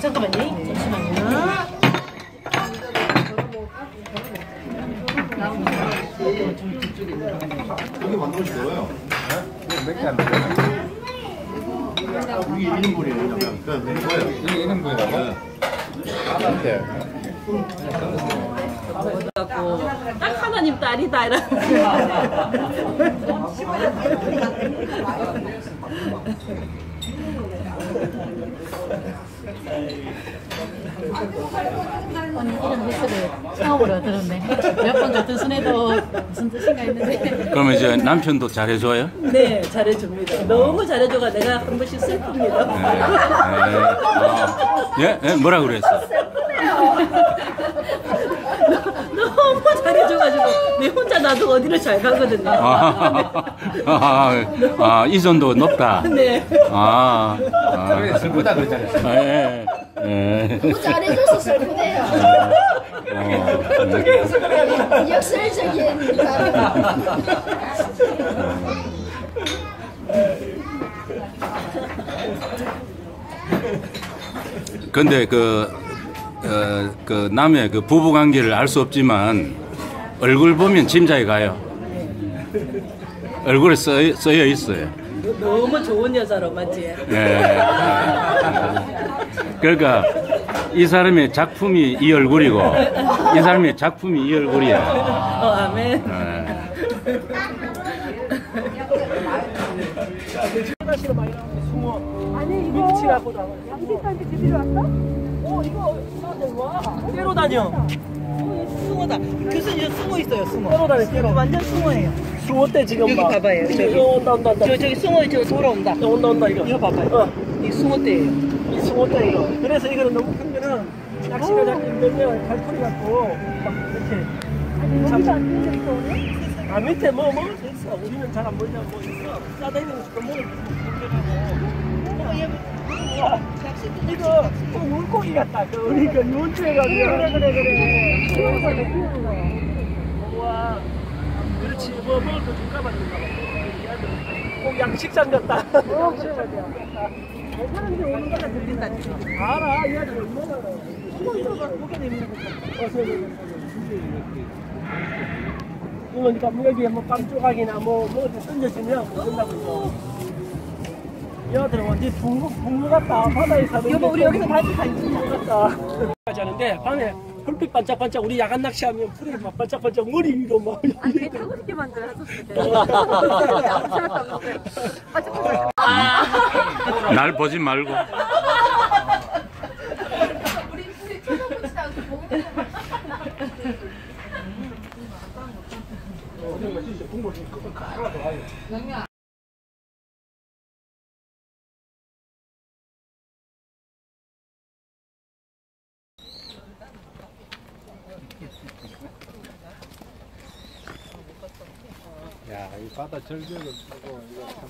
잠깐만요. 잠시만요. 여기 만들어서 넣어요. 몇 개 안 돼요? 이게 1인분이에요. 그냥 거예요. 이게 1인분이라고? 네. 딱 하나님 딸이다 이런. 아니 이런 미스를 처음으로 들었네. 몇 번 같은 순에도 무슨 뜻인가 했는데. 그러면 이제 남편도 잘해줘요? 네, 잘해줍니다. 너무 잘해줘가 내가 한 번씩 슬픕니다. 예? 예? 뭐라 그랬어? 너무 잘해줘가지고 내 혼자 나도 어디를 잘 가거든요. 이전도 높다. 네. 슬프다 그랬잖아요. 예. 너무 잘해줘서 슬프네요. 역설적인 근데 그 남의 그 부부 관계를 알 수 없지만 얼굴 보면 짐작이 가요. 얼굴에 써여 있어요. 너무 좋은 여자로 맞지? 예. 그러니까 이 사람의 작품이 이 얼굴이고 이 사람의 작품이 이 얼굴이야. 아멘. 아니 이거 양식단지 집에 왔어? 이거 와 때로 다녀. 숭어다. 교수님 숭어 있어요. 숭어. 때로 다녀 때로. 완전 숭어예요. 수호 때 지금 여기 봐봐요. 저기. 온다. 저기 숭어 저 돌아온다. 온다 이거 봐봐요. 이 숭어 때예요. 이 수호 때 이거. 그래서 이거는 너무 큰 거는 낚시가 잡기 힘들면 갈고리 갖고 막 이렇게. 여기서 안 뜯는 게 있어 오늘? 밑에 뭐 먹을 수 있어. 우리는 잘 안 보이냐 뭐 있어. 싸다니는 거 먹을 이거 물고기 같다. 그러니까 유원주해가지고. 그래. 우와. 그렇지. 뭐 먹을 거 줄까 봐. 꼭 양식장 같다. 사람들이 오는 거다 들린다. 알아. 이 아들 얼마나. 고개 내미는 거. 그러니까 여기에 뭐 빵 조각이나 뭐 다 던져주면 된다고 이거. 여들 어디 북루 같다. 바다에 사는. 여보 우리 여기서 다시 가있지 같다. 하자는데 밤에 불빛 반짝반짝 우리 야간 낚시하면 불이 막 반짝반짝 머리 위로 막. 아니 배 타고 싶게 만들었었을 날 보지 말고. 야, 이 바다 절벽을 보고 이거 참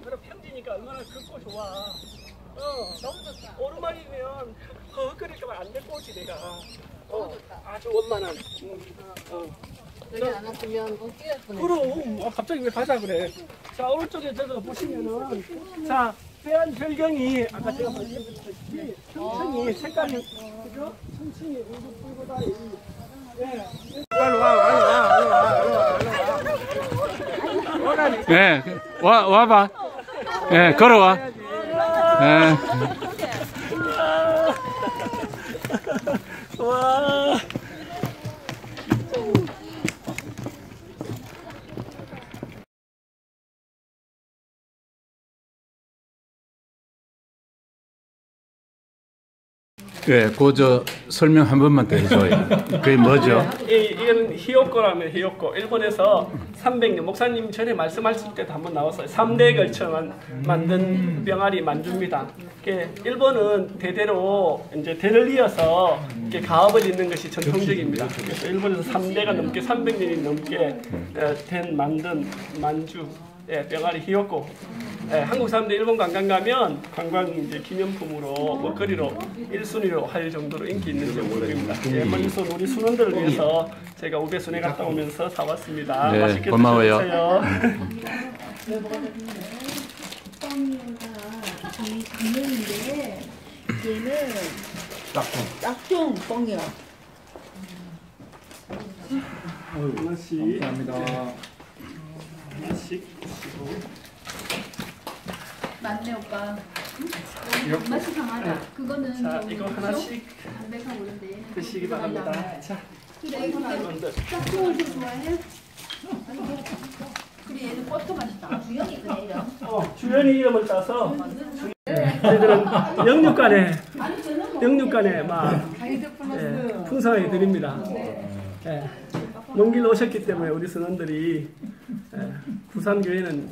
그럼 평지니까 얼마나 굵고 좋아. 너무 좋다. 오르막이면 헛거리니까 안 될 거지 내가. 아주 원만한. 여기 안 왔으면 뛰어갈 뻔했어. 그럼 갑자기 왜 가자 그래. 자 오른쪽에 저거 보시면은 자 빼한 절경이 아까 제가 말씀드렸듯이 천천히 색깔이 그죠? 천천히 울고불고다. 예. 빨리 와. 예, 와봐. 예, 걸어와. 예. 와. 예, 그 설명 한 번만 더 해줘요. 그게 뭐죠? 이건 히요코라면 히요코. 일본에서 300년 목사님 전에 말씀하실 때도 한번 나왔어요. 3대에 걸쳐 만든 병아리 만주입니다. 일본은 대대로 이제 대를 이어서 가업을 잇는 것이 전통적입니다. 그래서 일본에서 3대가 넘게 300년이 넘게 된 만든 만주. 예, 병아리 히요코. 예, 한국 사람들 일본 관광 가면 관광 이제 기념품으로 먹거리로 1순위로 할 정도로 인기 있는 제목입니다. 예, 먼저 우리 순원들을 위해서 제가 우배순회 갔다 오면서 사왔습니다. 네, 맛있게 고마워요. 드셔보세요. 이 강렬인데 얘는 짝퉁 뻥이야. 하나씩. 감사합니다. 하나씩 드시고. 맞네 오빠. 맛이 강하다. 그거는 자, 좀 이거 하나씩 담백하고 그런데. 드시기 바랍니다. 자, 그래 이거 짝퉁을 좀 좋아해? 그래 얘는 버터 맛있다. 주영이 그래 이런. 주연이 이름을 따서 저희들은 영육간에 막 풍성하게 드립니다. 예, 농길 오셨기 때문에 우리 선원들이 부산교회는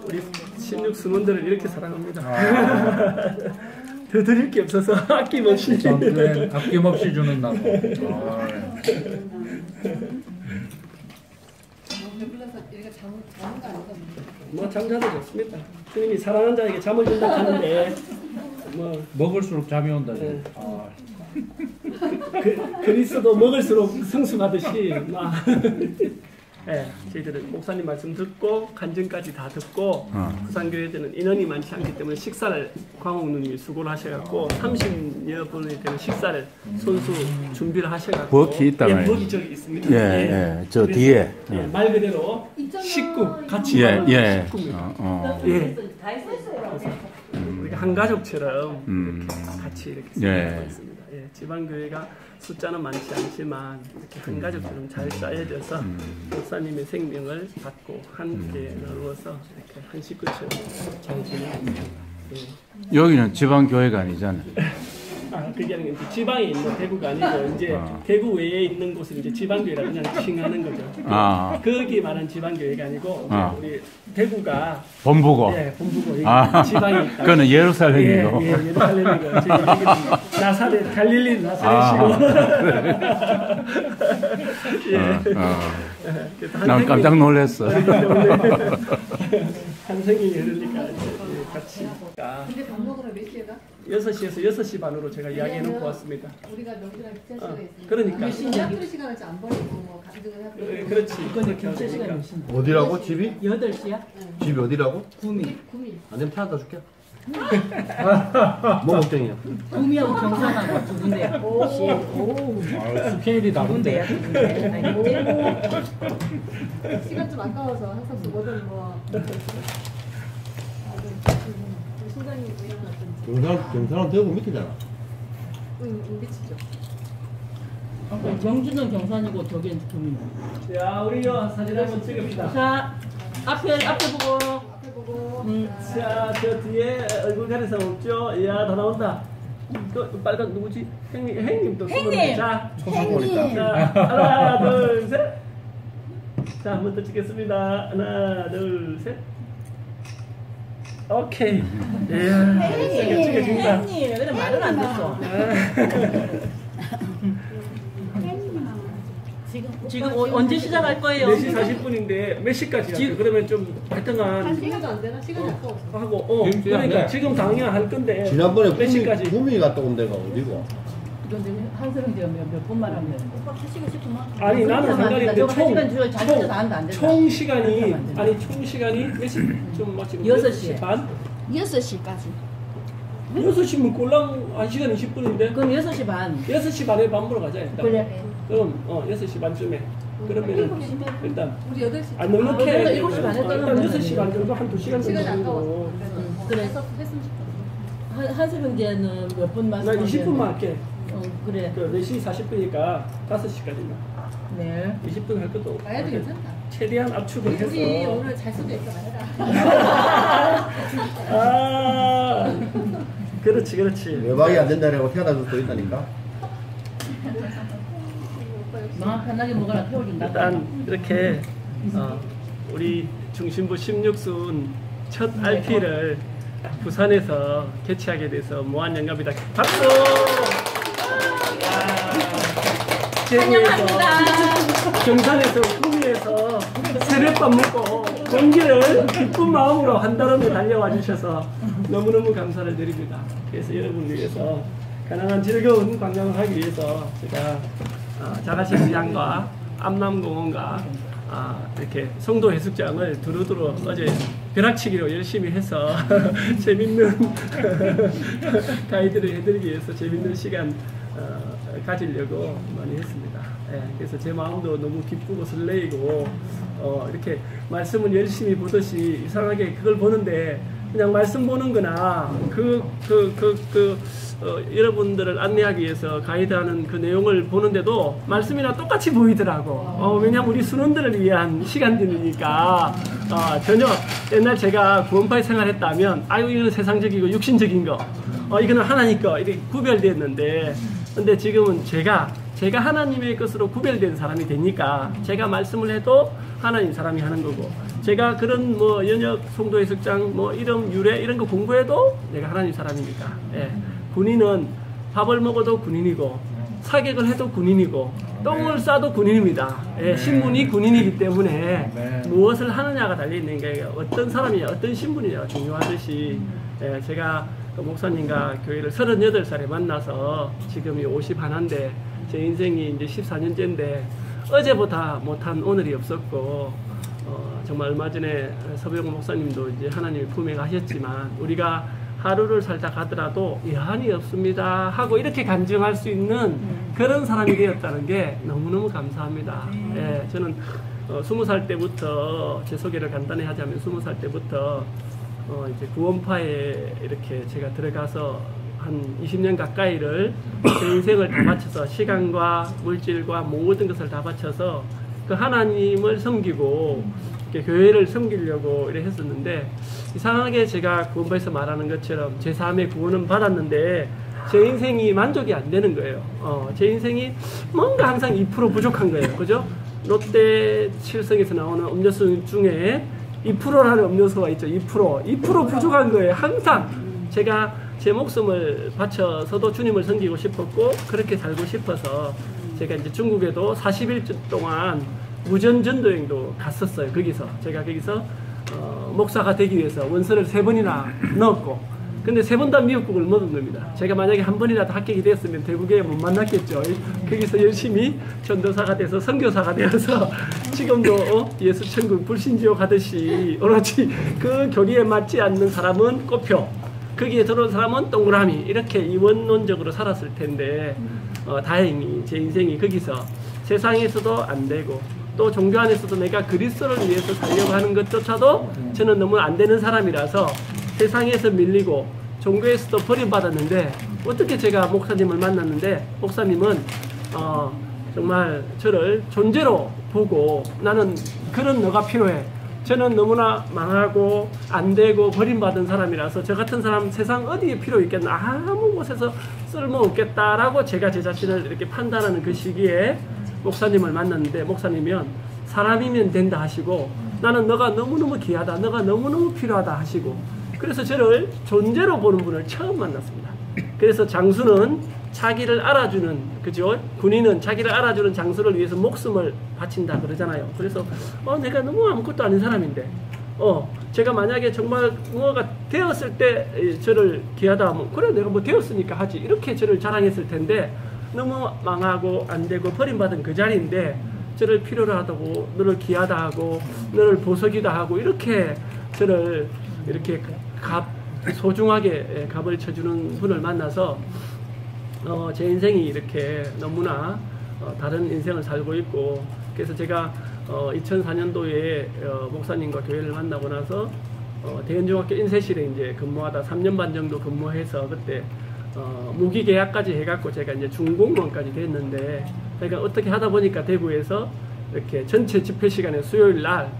우리 16 선원들을 이렇게 사랑합니다. 더 드릴 게 없어서 아낌없이 아낌없이 주는 나무. 뭐 잠자도 좋습니다. 주님이 사랑하는 자에게 잠을 준다고 하는데 뭐 먹을수록 잠이 온다. 네. 그리스도 먹을수록 성숙하듯이 막 예, 저희들은 목사님 말씀 듣고 간증까지 다 듣고 부산교회들은 인원이 많지 않기 때문에 식사를 광옥 누님이 수고를 하셔갖고 30여 분에 되는 식사를 손수 준비를 하셔갖고 부엌이 있다나요? 부엌이 저기 있습니다. 예, 저 뒤에. 예, 말 그대로 식구 같이 예, 먹는 예. 식구입니다. 예. 다 했었어요. 우리가 한 가족처럼 이렇게 같이 이렇게 생각하고 있습니다. 예, 지방교회가 숫자는 많지 않지만 이렇게 한 가족처럼 잘 쌓여져서 목사님의 생명을 받고 함께 나누어서 이렇게 한 식구처럼 잘 지내고 예. 여기는 지방교회가 아니잖아요. 그게 아니고 이제 지방에 있는 대구가 아니고 이제 대구 외에 있는 곳을 이제 지방교회라 그냥 칭하는 거죠. 거기 말한 지방교회가 아니고 우리 대구가 본부고. 예, 본부고 지방에 있다. 그거는 예루살렘이고. 예, 예루살렘이고 저희 여기는 나사렛 갈릴리 나사렛이고. 난 깜짝 놀랐어. 한성이 흐르니까 같이. 근데 밥 먹으러 몇 시에 가? 6시에서 6시 반으로 제가 이야기해 놓고 왔습니다. 우리가 명절날 기차 시간이 있으니까. 그러니까. 학교 시간을 좀 안 버리고 뭐 가족을 하고. 그렇지. 그렇게 하니까. 어디라고? 집이? 8시야? 집이 어디라고? 구미. 안 되면 태워다 줄게. 뭐 걱정이야? 구미하고 경산하고 두 군데야. 스케일이 다른데. 시간 좀 아까워서 항상 뭐든 뭐. 순간이 일어났던지. 경사는 대구 밑이잖아. 미치죠. 경주는 경산이고 저기는 구미입니다. 자, 우리요 사진 한번 찍읍시다. 자, 앞에 보고. 자, 저 뒤에 얼굴 가린 사람 없죠? 이야, 다 나온다. 그 빨간 누구지? 행님 또 행님. 자, 자, 하나, 둘, 셋. 자, 한 번 더 찍겠습니다. 하나, 둘, 셋. 오케이. 이야, 찍어줍니다. 행님, 그래 말은 안 됐어. 지금 언제 시작할 거예요? 4시 40분인데 몇 시까지 할까요? 그러면 좀 하여튼간 시간도 안 되나? 시간이 아까워서. 하고 그러니까 지금 당연 할 건데 지난번에 몇 시까지? 구미 갔다 온 데가 어디고? 이건 한서령 제가 몇 분만 하면 되는데. 하시고 싶으면. 아니 나는 상관인데 총 시간이 안 아니 총 시간이 몇 시? 좀뭐 지금 6시 반? 6시까지. 6시면 꼴랑 1시간 20분인데 그럼 6시 반. 6시 반에 밥 먹으러 가자 일단. 그래. 그럼 6시 반쯤에 그러면은 일단 우리 8시. 안 넉넉해. 그래서 7시 반에 일단 떠나면 6시 반 정도 한 2시간 시간이 정도. 아까워서. 그래. 했으면 싶어. 한서령 제는 몇 분만? 나 20분만 할게. 그래. 그 4시 40분이니까 5시까지만. 네. 20분 할 것도 없고. 나야도 괜찮다. 최대한 압축을 우리 해서. 오늘 잘 수도 있어 말해라. 아, 그렇지. 외박이 안 된다라고 태워다 줄 수 있다니까. 마음 편하게 먹어라 태워준다. 일단 이렇게 우리 중심부 16순 첫 RP를 부산에서 개최하게 돼서 무한 영광입니다. 박수! 대구에서 경산에서 구미에서 새벽밥 먹고 공기를 기쁜 마음으로 한달음에 달려와 주셔서 너무너무 감사를 드립니다. 그래서 여러분을 위해서 가능한 즐거운 관광을 하기 위해서 제가 자가시장과 암남공원과 이렇게 송도 해수장을 두루두루 어제 벼락치기로 열심히 해서 재밌는 가이드를 해드리기 위해서 재밌는 시간 가지려고 많이 했습니다. 예, 그래서 제 마음도 너무 기쁘고 설레이고 이렇게 말씀을 열심히 보듯이 이상하게 그걸 보는데 그냥 말씀 보는 거나 여러분들을 안내하기 위해서 가이드하는 그 내용을 보는데도 말씀이랑 똑같이 보이더라고. 왜냐면 우리 순원들을 위한 시간들이니까 전혀 옛날 제가 구원파에 생활했다면 아유 이거는 세상적이고 육신적인 거 이거는 하나님 거 이렇게 구별됐는데 근데 지금은 제가 하나님의 것으로 구별된 사람이 되니까 제가 말씀을 해도 하나님 사람이 하는 거고 제가 그런 뭐 연역 송도 해석장 뭐 이름 유래 이런 거 공부해도 내가 하나님 사람이니까. 예. 군인은 밥을 먹어도 군인이고 사격을 해도 군인이고 똥을 싸도 군인입니다. 예, 신분이 군인이기 때문에 무엇을 하느냐가 달려있는 게 어떤 사람이냐 어떤 신분이냐가 중요하듯이 제가 그 목사님과 교회를 38살에 만나서 지금이 51인데 제 인생이 이제 14년째인데 어제보다 못한 오늘이 없었고 정말 얼마 전에 서병호 목사님도 이제 하나님의 품에 가셨지만 우리가 하루를 살다 가더라도 여한이 없습니다 하고 이렇게 간증할 수 있는 그런 사람이 되었다는 게 너무너무 감사합니다. 예, 저는 20살 때부터 제 소개를 간단히 하자면 20살 때부터 이제 구원파에 이렇게 제가 들어가서 한 20년 가까이를 제 인생을 다 바쳐서 시간과 물질과 모든 것을 다 바쳐서 그 하나님을 섬기고 교회를 섬기려고 이렇게 했었는데 이상하게 제가 구원파에서 말하는 것처럼 제3의 구원은 받았는데 제 인생이 만족이 안 되는 거예요. 제 인생이 뭔가 항상 2% 부족한 거예요. 그죠? 롯데 칠성에서 나오는 음료수 중에 2%라는 음료수가 있죠. 2% 부족한 거예요. 항상 제가 제 목숨을 바쳐서도 주님을 섬기고 싶었고 그렇게 살고 싶어서 제가 이제 중국에도 40일 동안 무전 전도여행도 갔었어요. 제가 거기서 목사가 되기 위해서 원서를 3번이나 넣었고 근데 3번 다 미역국을 먹은 겁니다. 제가 만약에 한 번이라도 합격이 됐으면 대구에 못 만났겠죠. 거기서 열심히 전도사가 돼서 선교사가 되어서 지금도 예수 천국 불신지옥 하듯이 오로지 그 교리에 맞지 않는 사람은 꼬표 거기에 들어온 사람은 동그라미 이렇게 이원론적으로 살았을 텐데 다행히 제 인생이 거기서 세상에서도 안 되고 또 종교 안에서도 내가 그리스도를 위해서 살려고 하는 것조차도 저는 너무 안 되는 사람이라서 세상에서 밀리고 종교에서도 버림받았는데 어떻게 제가 목사님을 만났는데 목사님은 정말 저를 존재로 보고 나는 그런 너가 필요해. 저는 너무나 망하고 안 되고 버림받은 사람이라서 저 같은 사람 세상 어디에 필요 있겠나 아무 곳에서 쓸모없겠다라고 제가 제 자신을 이렇게 판단하는 그 시기에 목사님을 만났는데 목사님은 사람이면 된다 하시고 나는 너가 너무너무 귀하다 너가 너무너무 필요하다 하시고 그래서 저를 존재로 보는 분을 처음 만났습니다. 그래서 장수는 자기를 알아주는 그죠? 군인은 자기를 알아주는 장수를 위해서 목숨을 바친다 그러잖아요. 그래서 내가 너무 아무것도 아닌 사람인데 제가 만약에 정말 뭐가 되었을 때 저를 귀하다 하면 그래 내가 뭐 되었으니까 하지 이렇게 저를 자랑했을 텐데 너무 망하고 안 되고 버림받은 그 자리인데 저를 필요로 하다고 너를 귀하다 하고 너를 보석이다 하고 이렇게 저를 이렇게 소중하게 값을 쳐주는 분을 만나서 제 인생이 이렇게 너무나 다른 인생을 살고 있고 그래서 제가 2004년도에 목사님과 교회를 만나고 나서 대연중학교 인쇄실에 이제 근무하다 3년 반 정도 근무해서 그때 무기계약까지 해갖고 제가 이제 중공무원까지 됐는데 그러니까 어떻게 하다 보니까 대구에서 이렇게 전체 집회 시간에 수요일 날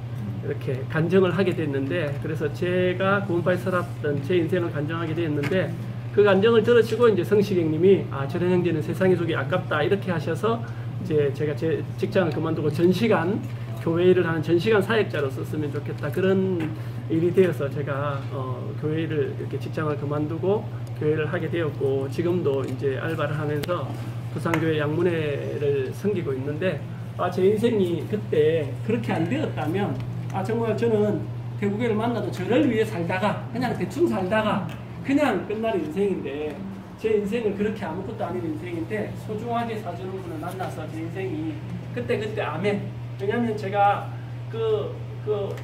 이렇게 간증을 하게 됐는데 그래서 제가 구원파에 살았던 제 인생을 간증하게 됐는데 그 간증을 들으시고 이제 성시경님이 저런 형제는 세상에 속이 아깝다 이렇게 하셔서 이제 제가 제 직장을 그만두고 전시간 교회 일을 하는 전시간 사역자로 썼으면 좋겠다 그런 일이 되어서 제가 교회를 이렇게 직장을 그만두고 교회를 하게 되었고 지금도 이제 알바를 하면서 부산교회 양문회를 섬기고 있는데 제 인생이 그때 그렇게 안 되었다면 정말 저는 대구교회를 만나도 저를 위해 살다가 그냥 대충 살다가 그냥 끝날 인생인데 제 인생은 그렇게 아무것도 아닌 인생인데 소중하게 사주는 분을 만나서 제 인생이 그때 아멘. 왜냐면 제가 그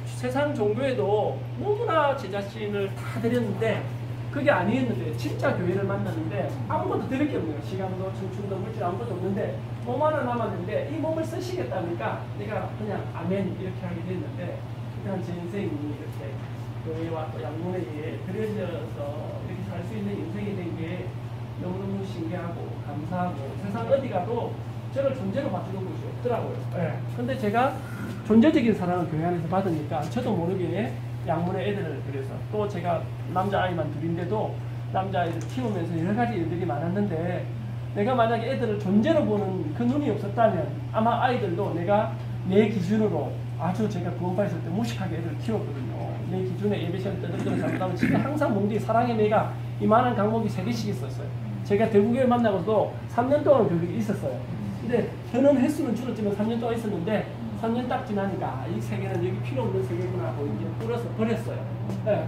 세상 종교에도 너무나 제 자신을 다 드렸는데 그게 아니었는데 진짜 교회를 만났는데 아무것도 드릴 게 없네요. 시간도 청춘도 물질 아무것도 없는데 몸 하나 남았는데 이 몸을 쓰시겠다니까 내가 그냥 아멘 이렇게 하게 됐는데 그냥 제 인생이 이렇게 교회와 또 양문회에 들여져서 이렇게 살 수 있는 인생이 된 게 너무너무 신기하고 감사하고 세상 어디 가도 저를 존재로 봐주는 곳이 없더라고요. 근데 제가 존재적인 사랑을 교회 안에서 받으니까 저도 모르게 양문회 애들을 그래서 또 제가 남자아이만 둘인데도 남자아이들 키우면서 여러 가지 일들이 많았는데 내가 만약에 애들을 존재로 보는 그 눈이 없었다면 아마 아이들도 내가 내 기준으로 아주 제가 구원파 있을 때 무식하게 애들을 키웠거든요. 내 기준에 예배 시간 떠들떠들 잘못하면 진짜 항상 몽둥이 사랑의 매가 이만한 강목이 3개씩 있었어요. 제가 대구교회 만나고도 3년 동안 교육이 있었어요. 근데 저는 횟수는 줄었지만 3년 동안 있었는데 3년 딱 지나니까 이 세계는 여기 필요 없는 세계구나 하고 이제 뿌려서 버렸어요.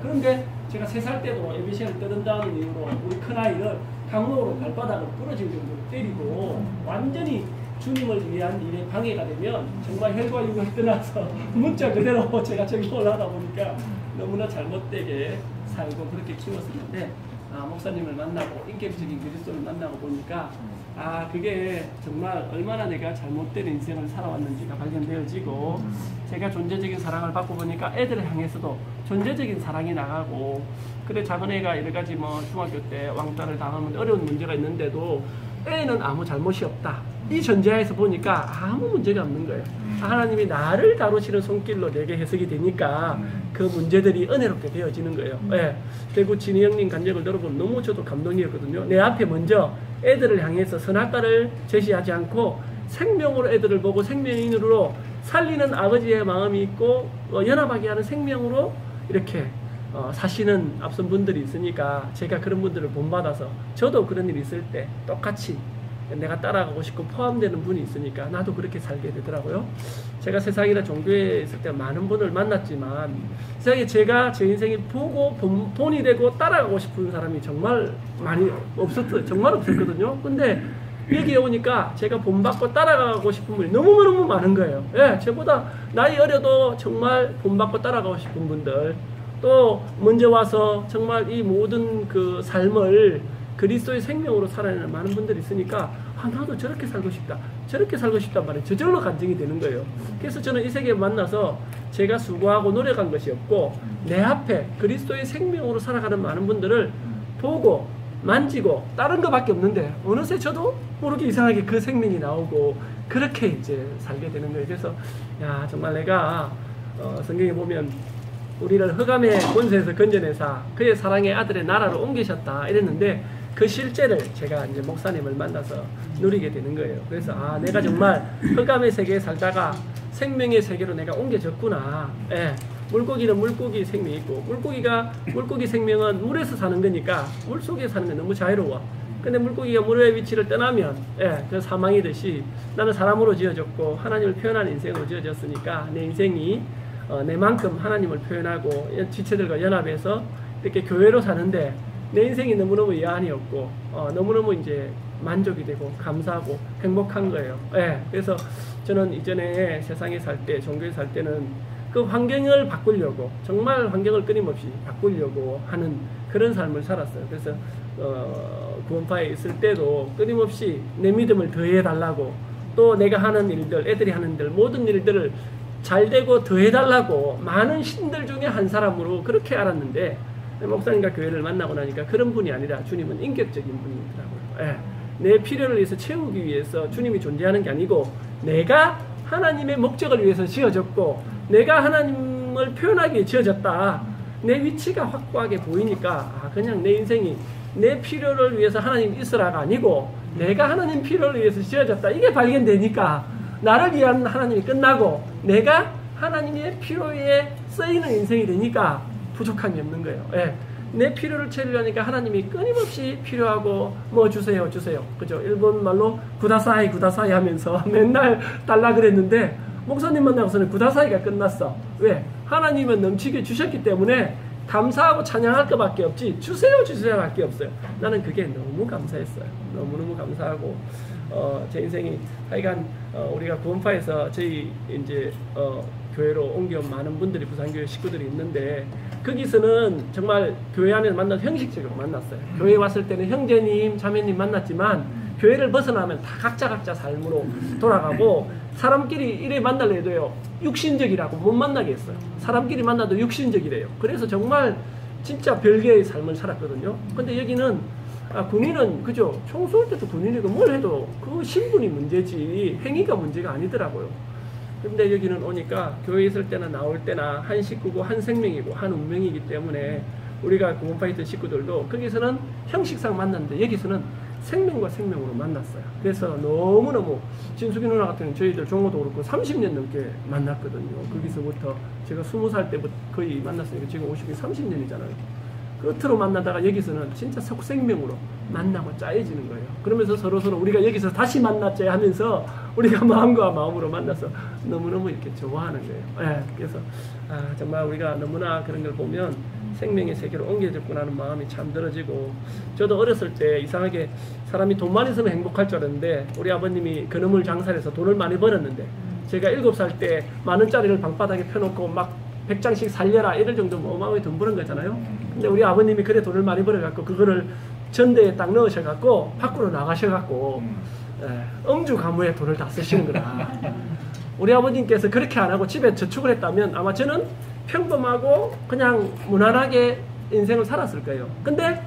그런데 제가 3살 때도 예배 시간을 떠든다는 이유로 우리 큰아이를 강목으로 발바닥을 부러질 정도로 때리고 완전히 주님을 위한 일에 방해가 되면 정말 혈과 육을 떠나서 문자 그대로 제가 적용을 하다 보니까 너무나 잘못되게 살고 그렇게 키웠었는데 목사님을 만나고 인격적인 그리스도를 만나고 보니까 그게 정말 얼마나 내가 잘못된 인생을 살아왔는지가 발견되어지고 제가 존재적인 사랑을 받고 보니까 애들을 향해서도 존재적인 사랑이 나가고 그래 작은 애가 여러 가지 뭐 중학교 때 왕따를 당하면 어려운 문제가 있는데도 애는 아무 잘못이 없다. 이 전제하에서 보니까 아무 문제가 없는 거예요. 하나님이 나를 다루시는 손길로 내게 해석이 되니까 그 문제들이 은혜롭게 되어지는 거예요. 대구 진희 형님 간증을 들어보면 너무 저도 감동이었거든요. 내 앞에 먼저 애들을 향해서 선악과를 제시하지 않고 생명으로 애들을 보고 생명인으로 살리는 아버지의 마음이 있고 연합하게 하는 생명으로 이렇게 사시는 앞선 분들이 있으니까 제가 그런 분들을 본받아서 저도 그런 일이 있을 때 똑같이 내가 따라가고 싶고 포함되는 분이 있으니까 나도 그렇게 살게 되더라고요. 제가 세상이나 종교에 있을 때 많은 분을 만났지만 세상에 제가 제 인생이 보고 본이 되고 따라가고 싶은 사람이 정말 많이 없었어요. 정말 없었거든요. 근데 여기에 오니까 제가 본받고 따라가고 싶은 분이 너무너무 많은 거예요. 저보다 나이 어려도 정말 본받고 따라가고 싶은 분들 또 먼저 와서 정말 이 모든 그 삶을 그리스도의 생명으로 살아내는 많은 분들이 있으니까 나도 저렇게 살고 싶다. 저렇게 살고 싶단 말이에요. 저절로 간증이 되는 거예요. 그래서 저는 이 세계에 만나서 제가 수고하고 노력한 것이 없고 내 앞에 그리스도의 생명으로 살아가는 많은 분들을 보고 만지고 다른 것밖에 없는데 어느새 저도 모르게 이상하게 그 생명이 나오고 그렇게 이제 살게 되는 거예요. 그래서 정말 내가 성경에 보면 우리를 흑암의 권세에서 건져내사 그의 사랑의 아들의 나라로 옮기셨다 이랬는데 그 실제를 제가 이제 목사님을 만나서 누리게 되는 거예요. 그래서 내가 정말 흑암의 세계에 살다가 생명의 세계로 내가 옮겨졌구나. 물고기는 물고기 생명이 있고 물고기 생명은 물에서 사는 거니까 물 속에 사는 건 너무 자유로워. 근데 물고기가 물의 위치를 떠나면 그 사망이듯이 나는 사람으로 지어졌고 하나님을 표현하는 인생으로 지어졌으니까 내 인생이 내만큼 하나님을 표현하고 지체들과 연합해서 이렇게 교회로 사는데 내 인생이 너무너무 여한이 없고 너무너무 이제 만족이 되고 감사하고 행복한 거예요. 그래서 저는 이전에 세상에 살 때 종교에 살 때는 그 환경을 바꾸려고 정말 환경을 끊임없이 바꾸려고 하는 그런 삶을 살았어요. 그래서 구원파에 있을 때도 끊임없이 내 믿음을 더해달라고 또 내가 하는 일들 애들이 하는 일 모든 일들을 잘 되고 더해달라고 많은 신들 중에 한 사람으로 그렇게 알았는데 목사님과 교회를 만나고 나니까 그런 분이 아니라 주님은 인격적인 분이더라고요. 내 필요를 위해서 채우기 위해서 주님이 존재하는 게 아니고 내가 하나님의 목적을 위해서 지어졌고 내가 하나님을 표현하기 위해 지어졌다. 내 위치가 확고하게 보이니까 그냥 내 인생이 내 필요를 위해서 하나님 있으라가 아니고 내가 하나님 필요를 위해서 지어졌다. 이게 발견되니까 나를 위한 하나님이 끝나고 내가 하나님의 필요에 쓰이는 인생이 되니까 부족함이 없는 거예요. 내 필요를 채우려니까 하나님이 끊임없이 필요하고 뭐 주세요 주세요. 그죠? 일본 말로 구다사이 구다사이 하면서 맨날 달라 그랬는데 목사님 만나고서는 구다사이가 끝났어. 왜? 하나님은 넘치게 주셨기 때문에 감사하고 찬양할 것밖에 없지 주세요 주세요 할 게 없어요. 나는 그게 너무 감사했어요. 너무너무 감사하고 제 인생이 하여간 우리가 구원파에서 저희 이제 교회로 옮겨온 많은 분들이 부산교회 식구들이 있는데 거기서는 정말 교회 안에서 만나서 형식적으로 만났어요. 교회에 왔을 때는 형제님 자매님 만났지만 교회를 벗어나면 다 각자 삶으로 돌아가고 사람끼리 이래 만날래 해도요 육신적이라고 못 만나게 했어요. 사람끼리 만나도 육신적이래요. 그래서 정말 진짜 별개의 삶을 살았거든요. 근데 여기는 군인은 그죠? 총 쏠 때도 군인이고 뭘 해도 그 신분이 문제지 행위가 문제가 아니더라고요. 근데 여기는 오니까 교회에 있을 때나 나올 때나 한 식구고 한 생명이고 한 운명이기 때문에 우리가 구원파에 있던 식구들도 거기서는 형식상 만났는데 여기서는 생명과 생명으로 만났어요. 그래서 너무너무 진숙이 누나 같은 경우는 저희들 종호도 그렇고 30년 넘게 만났거든요. 거기서부터 제가 20살 때부터 거의 만났으니까 지금 30년이잖아요. 끝으로 만나다가 여기서는 진짜 속생명으로 만나고 짜여지는 거예요. 그러면서 서로서로 우리가 여기서 다시 만났자 하면서 우리가 마음과 마음으로 만나서 너무너무 이렇게 좋아하는 거예요. 예, 그래서 정말 우리가 너무나 그런 걸 보면 생명의 세계로 옮겨졌구나 하는 마음이 참 들어지고 저도 어렸을 때 이상하게 사람이 돈 많이 쓰면 행복할 줄 알았는데 우리 아버님이 그놈을 장사를 해서 돈을 많이 벌었는데 제가 7살 때 10,000원짜리를 방바닥에 펴놓고 막 100장씩 살려라 이럴 정도면 어마어마하게 돈 버는 거잖아요. 근데 우리 아버님이 그래 돈을 많이 벌어갖고 그거를 전대에 딱 넣으셔갖고 밖으로 나가셔갖고 음주 가무에 돈을 다 쓰시는 거라. 우리 아버님께서 그렇게 안 하고 집에 저축을 했다면 아마 저는 평범하고 그냥 무난하게 인생을 살았을 거예요. 근데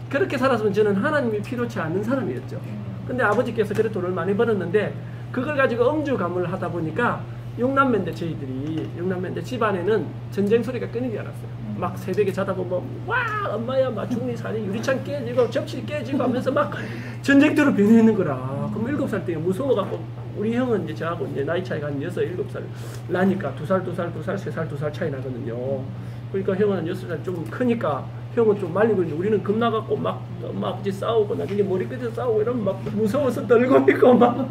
그렇게 살았으면 저는 하나님이 필요치 않는 사람이었죠. 근데 아버지께서 그래 돈을 많이 벌었는데 그걸 가지고 음주 가무를 하다 보니까 6남매인데 저희들이 6남매인데 집안에는 전쟁 소리가 끊이지 않았어요. 막 새벽에 자다 보면 와 엄마야 막 중리살이 유리창 깨지고 접시 깨지고 하면서 막 전쟁터로 변해 있는 거라. 그럼 7살 때 무서워갖고 우리 형은 이제 저하고 이제 나이 차이가 한 6, 7살 나니까 2살, 3살, 2살 차이 나거든요. 그러니까 형은 6살 좀 크니까 형은 좀 말리고 있는데 우리는 겁나갖고 막 엄마 아버지 싸우고 나중에 머리끝에 싸우고 이러면 막 무서워서 떨고 있고 막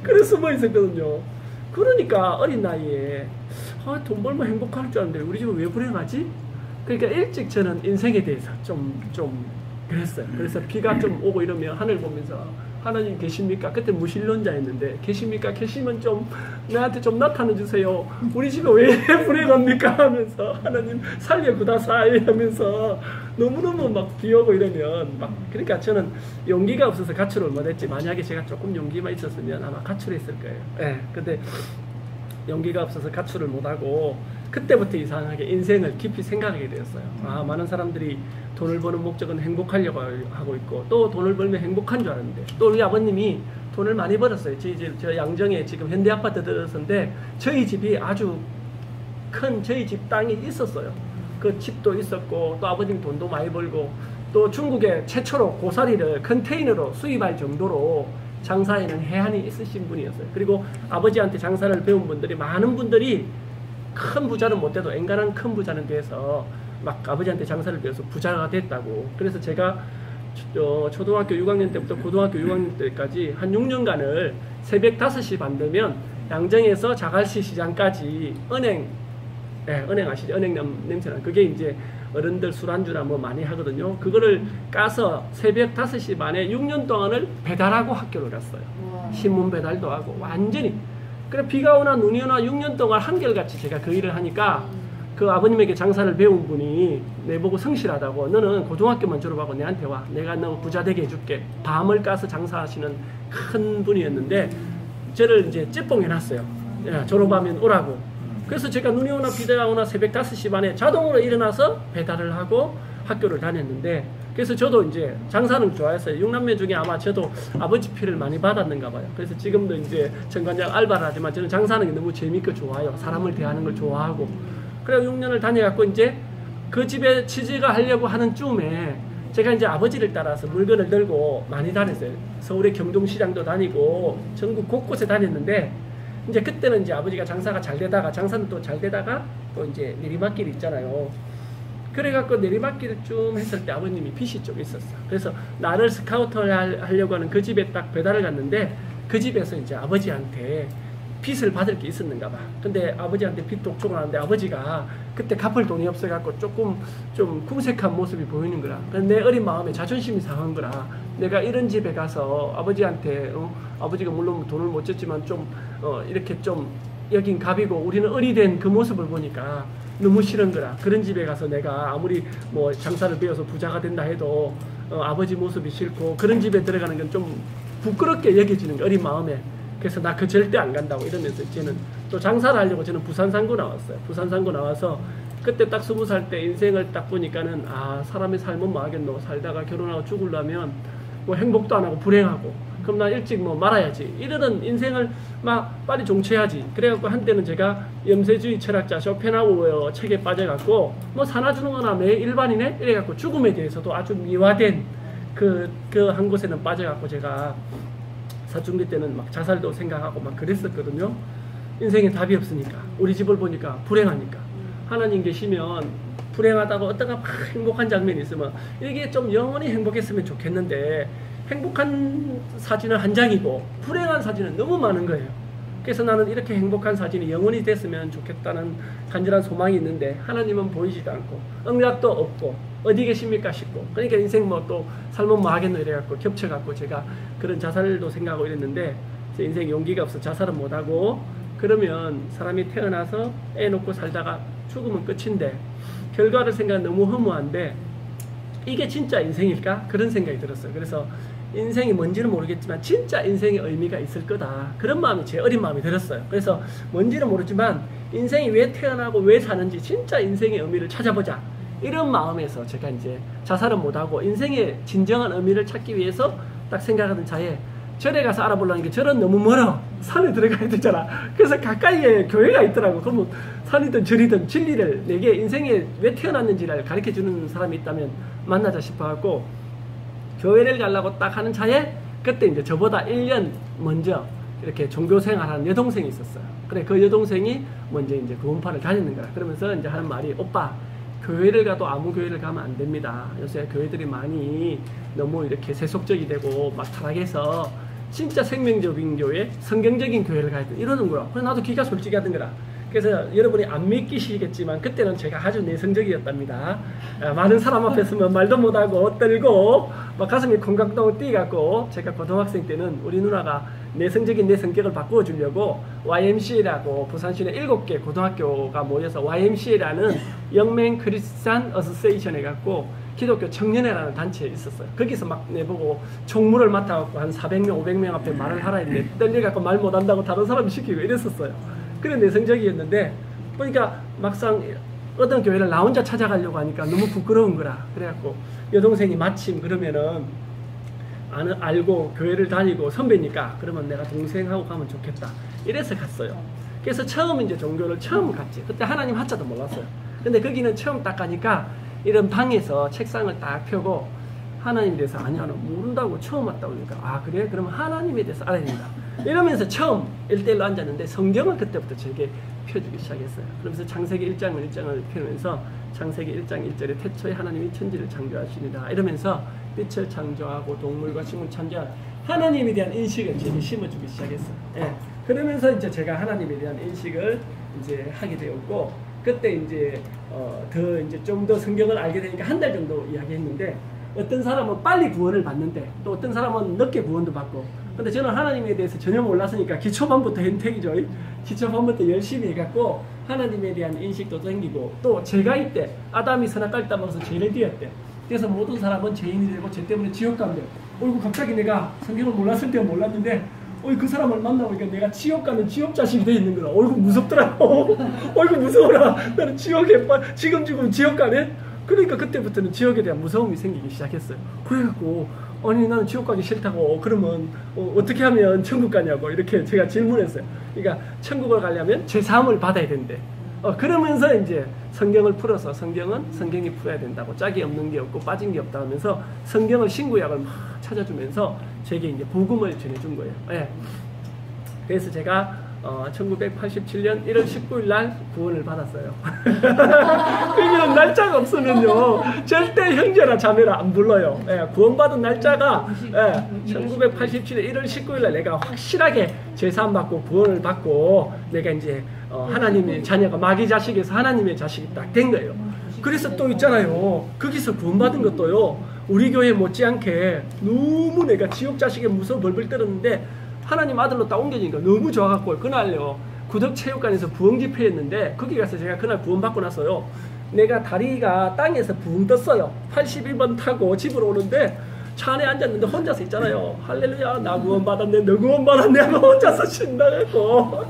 그래 숨어 있었거든요. 그러니까 어린 나이에 돈 벌면 행복할 줄 알았는데 우리 집은 왜 불행하지? 그러니까 일찍 저는 인생에 대해서 좀 그랬어요. 그래서 비가 좀 오고 이러면 하늘 보면서 하나님 계십니까? 그때 무신론자였는데 계십니까? 계시면 좀 나한테 좀 나타내 주세요. 우리 집에 왜 불행합니까? 하면서 하나님 살려구다사이 하면서 너무너무 막 비 오고 이러면 막 그러니까 저는 용기가 없어서 가출을 못했지. 만약에 제가 조금 용기만 있었으면 아마 가출했을 거예요. 예. 근데 용기가 없어서 가출을 못하고 그때부터 이상하게 인생을 깊이 생각하게 되었어요. 많은 사람들이 돈을 버는 목적은 행복하려고 하고 있고 또 돈을 벌면 행복한 줄 알았는데 또 우리 아버님이 돈을 많이 벌었어요. 저 양정에 지금 현대 아파트 들었는데 저희 집이 아주 큰 저희 집 땅이 있었어요. 그 집도 있었고 또 아버님 돈도 많이 벌고 또 중국에 최초로 고사리를 컨테이너로 수입할 정도로 장사에는 해안이 있으신 분이었어요. 그리고 아버지한테 장사를 배운 분들이 많은 분들이 큰 부자는 못 돼도 엔간한 큰 부자는 돼서 막 아버지한테 장사를 배워서 부자가 됐다고. 그래서 제가 초등학교 6학년 때부터 고등학교 6학년 때까지 한 6년간을 새벽 5시 반 되면 양정에서 자갈시 시장까지 은행 아시죠? 은행 냄새나. 그게 이제 어른들 술안주나 뭐 많이 하거든요. 그거를 까서 새벽 5시 반에 6년 동안을 배달하고 학교를 갔어요. 신문 배달도 하고 완전히. 그래 비가 오나 눈이 오나 6년 동안 한결같이 제가 그 일을 하니까 그 아버님에게 장사를 배운 분이 내보고 성실하다고 너는 고등학교만 졸업하고 내한테 와. 내가 너 부자 되게 해줄게. 밤을 까서 장사하시는 큰 분이었는데 저를 이제 찌뽕해놨어요. 졸업하면 오라고. 그래서 제가 눈이 오나 비가 오나 새벽 5시 반에 자동으로 일어나서 배달을 하고 학교를 다녔는데 그래서 저도 이제 장사는 좋아했어요. 6남매 중에 아마 저도 아버지 피를 많이 받았는가 봐요. 그래서 지금도 이제 정관장 알바를 하지만 저는 장사하는 게 너무 재밌고 좋아요. 사람을 대하는 걸 좋아하고. 그래 6년을 다녀갖고 이제 그 집에 취직을 하려고 하는 쯤에 제가 이제 아버지를 따라서 물건을 들고 많이 다녔어요. 서울의 경동시장도 다니고 전국 곳곳에 다녔는데 이제 그때는 이제 아버지가 장사가 잘 되다가 장사는 또 잘 되다가 또 이제 내리막길이 있잖아요. 그래갖고 내리막길을 쭉 했을 때 아버님이 BC 쪽에 있었어. 그래서 나를 스카우트를 하려고 하는 그 집에 딱 배달을 갔는데 그 집에서 이제 아버지한테 빚을 받을 게 있었는가 봐. 근데 아버지한테 빚 독촉을 하는데 아버지가 그때 갚을 돈이 없어갖고 조금 좀 궁색한 모습이 보이는 거라. 근데 내 어린 마음에 자존심이 상한 거라. 내가 이런 집에 가서 아버지한테 아버지가 물론 돈을 못 줬지만 좀 이렇게 좀 여긴 갑이고 우리는 어리된 그 모습을 보니까 너무 싫은 거라. 그런 집에 가서 내가 아무리 뭐 장사를 배워서 부자가 된다 해도 아버지 모습이 싫고 그런 집에 들어가는 건 좀 부끄럽게 여겨지는 거 어린 마음에. 그래서 나 그 절대 안 간다고 이러면서 이제는 또 장사를 하려고 저는 부산 상고 나왔어요. 부산 상고 나와서 그때 딱 20살 때 인생을 딱 보니까는 아 사람의 삶은 뭐 하겠노. 살다가 결혼하고 죽으려면 뭐 행복도 안 하고 불행하고 그럼 나 일찍 뭐 말아야지. 이러던 인생을 막 빨리 종치해야지. 그래갖고 한때는 제가 염세주의 철학자 쇼펜하우어 책에 빠져갖고 뭐 사나 주는 거나 매 일반이네 이래갖고 죽음에 대해서도 아주 미화된 그 한 곳에는 빠져갖고 제가 사춘기 때는 막 자살도 생각하고 막 그랬었거든요. 인생에 답이 없으니까 우리 집을 보니까 불행하니까 하나님 계시면 불행하다고 어떤가 막 행복한 장면이 있으면 이게 좀 영원히 행복했으면 좋겠는데 행복한 사진은 한 장이고 불행한 사진은 너무 많은 거예요. 그래서 나는 이렇게 행복한 사진이 영원히 됐으면 좋겠다는 간절한 소망이 있는데 하나님은 보이지도 않고 응답도 없고 어디 계십니까 싶고 그러니까 인생 뭐 또 삶은 뭐 하겠노 이래갖고 겹쳐갖고 제가 그런 자살도 생각하고 이랬는데 제 인생 용기가 없어 자살은 못하고 그러면 사람이 태어나서 애 놓고 살다가 죽으면 끝인데 결과를 생각하면 너무 허무한데 이게 진짜 인생일까? 그런 생각이 들었어요. 그래서 인생이 뭔지는 모르겠지만 진짜 인생의 의미가 있을 거다. 그런 마음이 제 어린 마음이 들었어요. 그래서 뭔지는 모르지만 인생이 왜 태어나고 왜 사는지 진짜 인생의 의미를 찾아보자. 이런 마음에서 제가 이제 자살은 못하고 인생의 진정한 의미를 찾기 위해서 딱 생각하던 차에 절에 가서 알아보려는 게 절은 너무 멀어. 산에 들어가야 되잖아. 그래서 가까이에 교회가 있더라고. 그러면 산이든 절이든 진리를 내게 인생에 왜 태어났는지를 가르쳐주는 사람이 있다면 만나자 싶어갖고 교회를 가려고 딱 하는 차에 그때 이제 저보다 1년 먼저 이렇게 종교생활하는 여동생이 있었어요. 그래 그 여동생이 먼저 이제 구원파를 다니는 거라. 그러면서 이제 하는 말이 오빠 교회를 가도 아무 교회를 가면 안 됩니다. 요새 교회들이 많이 너무 이렇게 세속적이 되고 막 타락해서 진짜 생명적인 교회, 성경적인 교회를 가야 돼. 이러는 거야. 그래서 나도 귀가 솔직하던 거라. 그래서 여러분이 안 믿기시겠지만 그때는 제가 아주 내성적이었답니다. 많은 사람 앞에 서면 말도 못하고 떨고 막 가슴이 콩깍동 뛰갖고 제가 고등학생 때는 우리 누나가 내성적인 내 성격을 바꾸어 주려고 YMCA라고 부산시내 7개 고등학교가 모여서 YMCA라는 영맹 크리스찬 어소시에이션 해갖고 기독교 청년회라는 단체에 있었어요. 거기서 막 내보고 총무를 맡아갖고 한 400명 500명 앞에 말을 하라 했는데 떨려갖고 말 못한다고 다른 사람이 시키고 이랬었어요. 그런 내성적이었는데 보니까 막상 어떤 교회를 나 혼자 찾아가려고 하니까 너무 부끄러운 거라. 그래갖고 여동생이 마침 그러면은 알고 교회를 다니고 선배니까 그러면 내가 동생하고 가면 좋겠다. 이래서 갔어요. 그래서 처음 이제 종교를 처음 갔지. 그때 하나님 하자도 몰랐어요. 근데 거기는 처음 딱 가니까 이런 방에서 책상을 딱 펴고 하나님에 대해서 아니야 너 모른다고 처음 왔다고 그러니까 아 그래? 그러면 하나님에 대해서 알아야 된다. 이러면서 처음 1대1로 앉았는데 성경을 그때부터 제게 펴주기 시작했어요. 그러면서 창세기 1장을 펴면서 창세기 1장 1절에 태초에 하나님이 천지를 창조하시니라 이러면서 빛을 창조하고 동물과 식물 창조한 하나님에 대한 인식을 제게 심어주기 시작했어요. 예. 그러면서 이제 제가 하나님에 대한 인식을 이제 하게 되었고 그때 이제 더 이제 좀 더 성경을 알게 되니까 한 달 정도 이야기했는데 어떤 사람은 빨리 구원을 받는데 또 어떤 사람은 늦게 구원도 받고 근데 저는 하나님에 대해서 전혀 몰랐으니까 기초반부터 hen택이죠. 기초반부터 열심히 해갖고 하나님에 대한 인식도 생기고 또 제가 이때 아담이 선악과를 따먹어서 죄를 지었대. 그래서 모든 사람은 죄인이 되고 죄 때문에 지옥 가면 돼요. 어이구 갑자기 내가 성경을 몰랐을 때는 몰랐는데 그 사람을 만나보니까 내가 지옥 가는 지옥 자식이 돼 있는 거라. 어이구 무섭더라고. 어이구 무서워라. 나는 지옥에 지금 지옥 가네. 그러니까 그때부터는 지옥에 대한 무서움이 생기기 시작했어요. 그래갖고 아니 나는 지옥 가기 싫다고 그러면 어떻게 하면 천국 가냐고 이렇게 제가 질문했어요. 그러니까 천국을 가려면 죄사함을 받아야 된대. 그러면서 이제 성경을 풀어서 성경이 풀어야 된다고 짝이 없는 게 없고 빠진 게 없다 하면서 성경을 신구약을 막 찾아주면서 제게 이제 복음을 전해준 거예요. 예. 그래서 제가 1987년 1월 19일 날 구원을 받았어요. 그러면 날짜가 없으면요 절대 형제나 자매라 안 불러요. 예, 구원받은 날짜가 1987년 1월 19일 날 내가 확실하게 제사함 받고 구원을 받고 내가 이제 하나님의 자녀가 마귀 자식에서 하나님의 자식이 딱 된 거예요. 그래서 또 있잖아요. 거기서 구원받은 것도요 우리 교회 못지않게 너무 내가 지옥 자식의 무서워 벌벌 떨었는데 하나님 아들로 딱 옮겨지니까 너무 좋아갖고 그날요 구덕체육관에서 부흥집회였는데 거기 가서 제가 그날 구원받고 나서요 내가 다리가 땅에서 붕 떴어요. 81번 타고 집으로 오는데 차 안에 앉았는데 혼자서 있잖아요. 할렐루야 나 구원받았네 너 구원받았네 하면 혼자서 신나갖고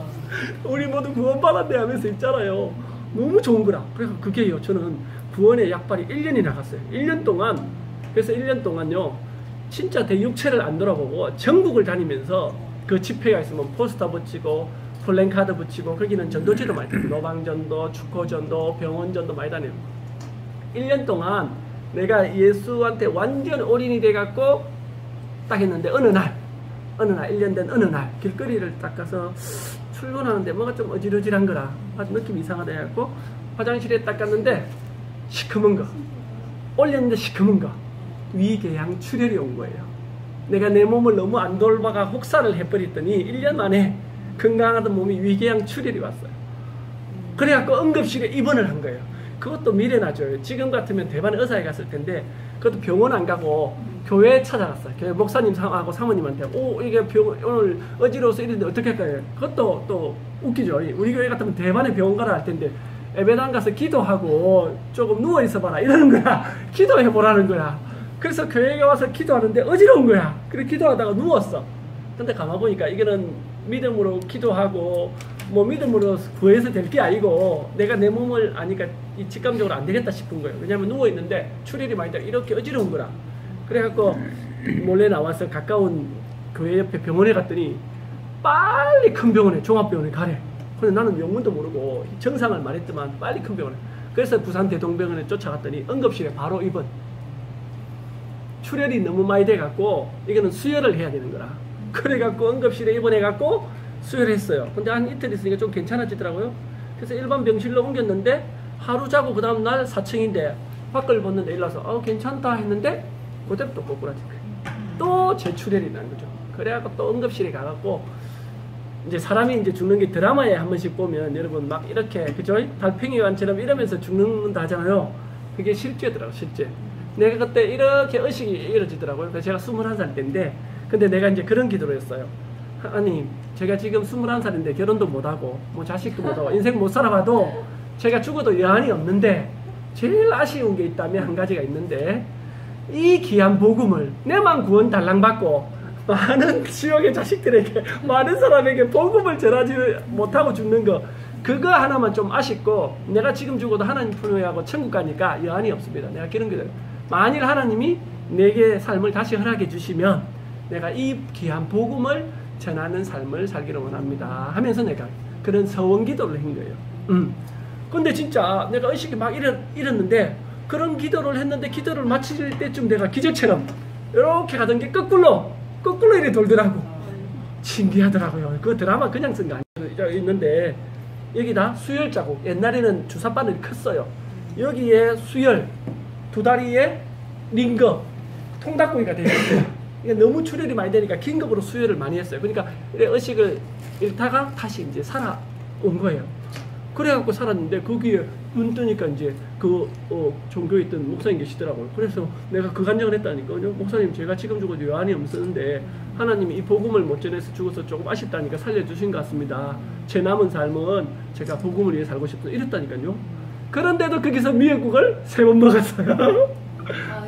우리 모두 구원받았네 하면서 있잖아요. 너무 좋은 거라. 그래서 그게요 저는 구원의 약발이 1년이 나갔어요. 1년 동안 그래서 1년 동안요 진짜 대육체를 안 돌아보고 전국을 다니면서 그 집회가 있으면 포스터 붙이고 플랜카드 붙이고 거기는 전도지도 많이 다니고 노방전도, 축구전도, 병원전도 많이 다녀요. 1년 동안 내가 예수한테 완전 올인이 돼갖고 딱 했는데 어느 날 1년 된 어느 날 길거리를 딱 가서 출근하는데 뭐가 좀 어지러지한 거라 아주 느낌이 이상하다 해갖고 화장실에 딱 갔는데 시커먼 거 올렸는데 시커먼 거 위궤양 출혈이 온 거예요. 내가 내 몸을 너무 안 돌봐가 혹사를 해버렸더니 1년 만에 건강하던 몸이 위궤양 출혈이 왔어요. 그래갖고 응급실에 입원을 한 거예요. 그것도 미련하죠. 지금 같으면 대만 의사에 갔을 텐데 그것도 병원 안 가고 교회에 찾아갔어요. 교회 목사님하고 사모님한테 이게 오늘 어지러워서 이랬는데 어떻게 할까요? 그것도 또 웃기죠. 우리 교회 같으면 대만에 병원 가라 할 텐데 예배당 가서 기도하고 조금 누워있어 봐라 이러는 거야. 기도해보라는 거야. 그래서 교회에 와서 기도하는데 어지러운 거야. 그래 기도하다가 누웠어. 근데 가만 보니까 이거는 믿음으로 기도하고 뭐 믿음으로 구해서 될 게 아니고 내가 내 몸을 아니까 직감적으로 안 되겠다 싶은 거예요. 왜냐하면 누워있는데 출혈이 많이 다 이렇게 어지러운 거라. 그래갖고 몰래 나와서 가까운 교회 옆에 병원에 갔더니 빨리 큰 병원에 종합병원에 가래. 근데 나는 영문도 모르고 정상을 말했더만 빨리 큰 병원에. 그래서 부산 대동병원에 쫓아갔더니 응급실에 바로 입원. 출혈이 너무 많이 돼갖고 이거는 수혈을 해야 되는 거라. 그래갖고 응급실에 입원해갖고 수혈했어요. 근데 한 이틀 있으니까 좀 괜찮아지더라고요. 그래서 일반 병실로 옮겼는데 하루 자고 그 다음날 4층인데 밖을 봤는데 일어나서 괜찮다 했는데 그대로 또 꼬꾸라진 거예요. 또 재출혈이 난 거죠. 그래갖고 또 응급실에 가갖고 이제 사람이 이제 죽는 게 드라마에 한 번씩 보면 여러분 막 이렇게 그죠? 달팽이 완처럼 이러면서 죽는다 하잖아요. 그게 실제더라고 실제. 내가 그때 이렇게 의식이 이루어지더라고요. 그래서 제가 21살 때인데 근데 내가 이제 그런 기도를 했어요. 하나님 제가 지금 21살인데 결혼도 못하고 뭐 자식도 못하고 인생 못 살아봐도 제가 죽어도 여한이 없는데 제일 아쉬운 게 있다면 한 가지가 있는데 이 귀한 복음을 내만 구원 달랑받고 많은 지옥의 자식들에게 많은 사람에게 복음을 전하지 못하고 죽는 거 그거 하나만 좀 아쉽고 내가 지금 죽어도 하나님 품에하고 천국 가니까 여한이 없습니다. 내가 그런 거예요. 만일 하나님이 내게 삶을 다시 허락해 주시면 내가 이 귀한 복음을 전하는 삶을 살기를 원합니다 하면서 내가 그런 서원 기도를 한 거예요. 근데 진짜 내가 의식이 막 이랬는데 그런 기도를 했는데 기도를 마칠 때쯤 내가 기적처럼 이렇게 가던 게 거꾸로 이렇게 돌더라고. 신기하더라고요. 그 드라마 그냥 쓴 거 아니에요. 있는데 여기다 수혈 자국. 옛날에는 주사 바늘이 컸어요. 여기에 수혈, 두 다리에 링거, 통닭구이가 되어 있어요. 너무 출혈이 많이 되니까 긴급으로 수혈을 많이 했어요. 그러니까 의식을 잃다가 다시 이제 살아온 거예요. 그래갖고 살았는데 거기에 눈 뜨니까 이제 그 종교에 있던 목사님 계시더라고요. 그래서 내가 그 간증을 했다니까요. 목사님 제가 지금 죽어도 여한이 없었는데 하나님이 이 복음을 못 전해서 죽어서 조금 아쉽다니까 살려주신 것 같습니다. 제 남은 삶은 제가 복음을 위해 살고 싶다 이랬다니까요. 그런데도 거기서 미역국을 3번 먹었어요.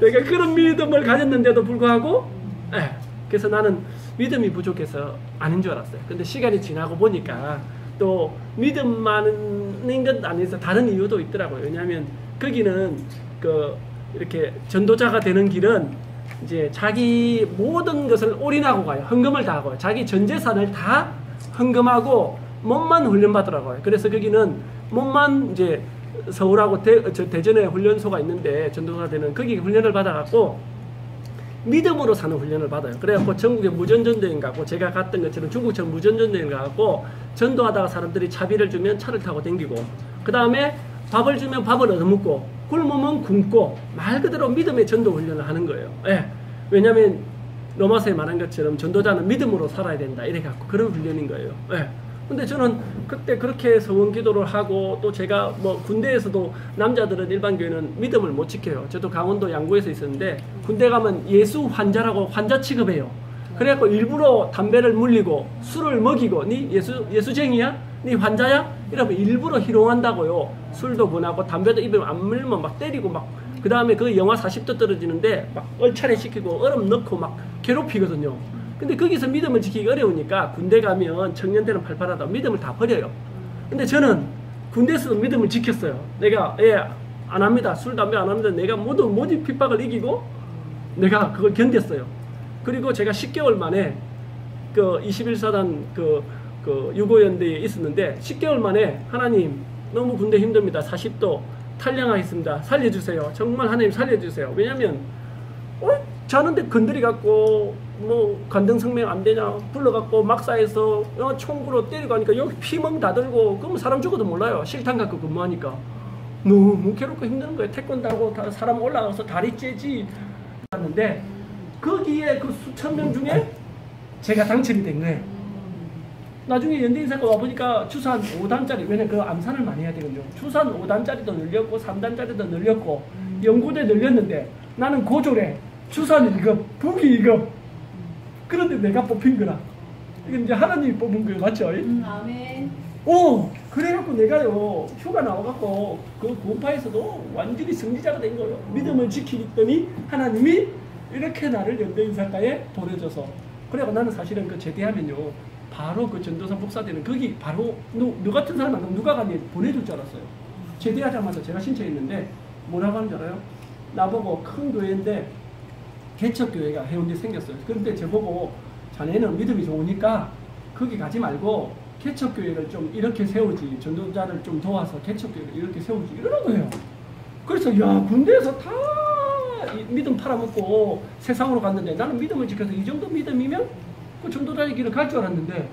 내가 그런 믿음을 가졌는데도 불구하고 그래서 나는 믿음이 부족해서 아닌 줄 알았어요. 근데 시간이 지나고 보니까 또 믿음만인 것 안에서 다른 이유도 있더라고요. 왜냐하면 거기는 이렇게 전도자가 되는 길은 이제 자기 모든 것을 올인하고 가요. 헌금을 다 하고 자기 전 재산을 다 헌금하고 몸만 훈련받으라고요. 그래서 거기는 몸만 이제 서울하고 대전에 훈련소가 있는데 전도사 되는 거기 훈련을 받아갖고 믿음으로 사는 훈련을 받아요. 그래갖고 전국에 무전전도행 가고 제가 갔던 것처럼 중국처럼 무전전도행 가고 전도하다가 사람들이 차비를 주면 차를 타고 댕기고 그 다음에 밥을 주면 밥을 얻어먹고 굶으면 굶고 말 그대로 믿음의 전도 훈련을 하는 거예요. 예. 왜냐하면 로마서에 말한 것처럼 전도자는 믿음으로 살아야 된다 이래갖고 그런 훈련인 거예요. 예. 근데 저는 그때 그렇게 서원 기도를 하고 또 제가 뭐 군대에서도 남자들은 일반 교회는 믿음을 못 지켜요. 저도 강원도 양구에서 있었는데 군대 가면 예수 환자라고 환자 취급해요. 그래갖고 일부러 담배를 물리고 술을 먹이고 니 예수쟁이야? 니 환자야? 이러면 일부러 희롱한다고요. 술도 권하고 담배도 입에 안 물면 막 때리고 막 그 다음에 그 영하 40도 떨어지는데 막 얼차례 시키고 얼음 넣고 막 괴롭히거든요. 근데 거기서 믿음을 지키기 어려우니까 군대 가면 청년들은 팔팔하다 믿음을 다 버려요. 근데 저는 군대에서도 믿음을 지켰어요. 내가 안 합니다. 술 담배 안 합니다. 내가 모든 핍박을 이기고 내가 그걸 견뎠어요. 그리고 제가 10개월 만에 그 21사단 그 유고연대에 있었는데 10개월 만에 하나님 너무 군대 힘듭니다. 40도 탈량하겠습니다. 살려주세요. 정말 하나님 살려주세요. 왜냐면 자는데 건드리 갖고 뭐 간등성명 안 되냐 불러갖고 막사에서 총구로 때리고 하니까 여기 피멍 다 들고 그러면 사람 죽어도 몰라요. 실탄 갖고 근무하니까 너무 괴롭고 힘든 거예요. 태권도 하고 사람 올라가서 다리 째지 하는데 거기에 그 수천 명 중에 제가 당첨이 된 거예요. 나중에 연대인사가 와보니까 주산 5단짜리, 왜냐면 그 암산을 많이 해야 되거든요. 주산 5단짜리도 늘렸고 3단짜리도 늘렸고 연구대 늘렸는데 나는 고졸에 주산 1급, 부기 2급. 그런데 내가 뽑힌 거라. 이게 이제 하나님이 뽑은 거예요. 맞죠? 아멘. 그래갖고 내가요, 휴가 나와갖고 그 구원파에서도 완전히 승리자가 된 거예요. 믿음을 지키더니 하나님이 이렇게 나를 연대인사과에 보내줘서. 그래갖고 나는 사실은 그 제대하면요. 바로 그 전도사 목사되는 거기 바로 너 같은 사람 안 누가 가니 보내줄 줄 알았어요. 제대하자마자 제가 신청했는데 뭐라고 하는 줄 알아요? 나보고 큰 교회인데 개척교회가 해운대에 생겼어요. 그런데 저보고 자네는 믿음이 좋으니까 거기 가지 말고 개척교회를 좀 이렇게 세우지, 전도자를 좀 도와서 개척교회를 이렇게 세우지 이러는 거예요. 그래서 야 군대에서 다 믿음 팔아먹고 세상으로 갔는데 나는 믿음을 지켜서 이 정도 믿음이면 그 전도자의 길을 갈 줄 알았는데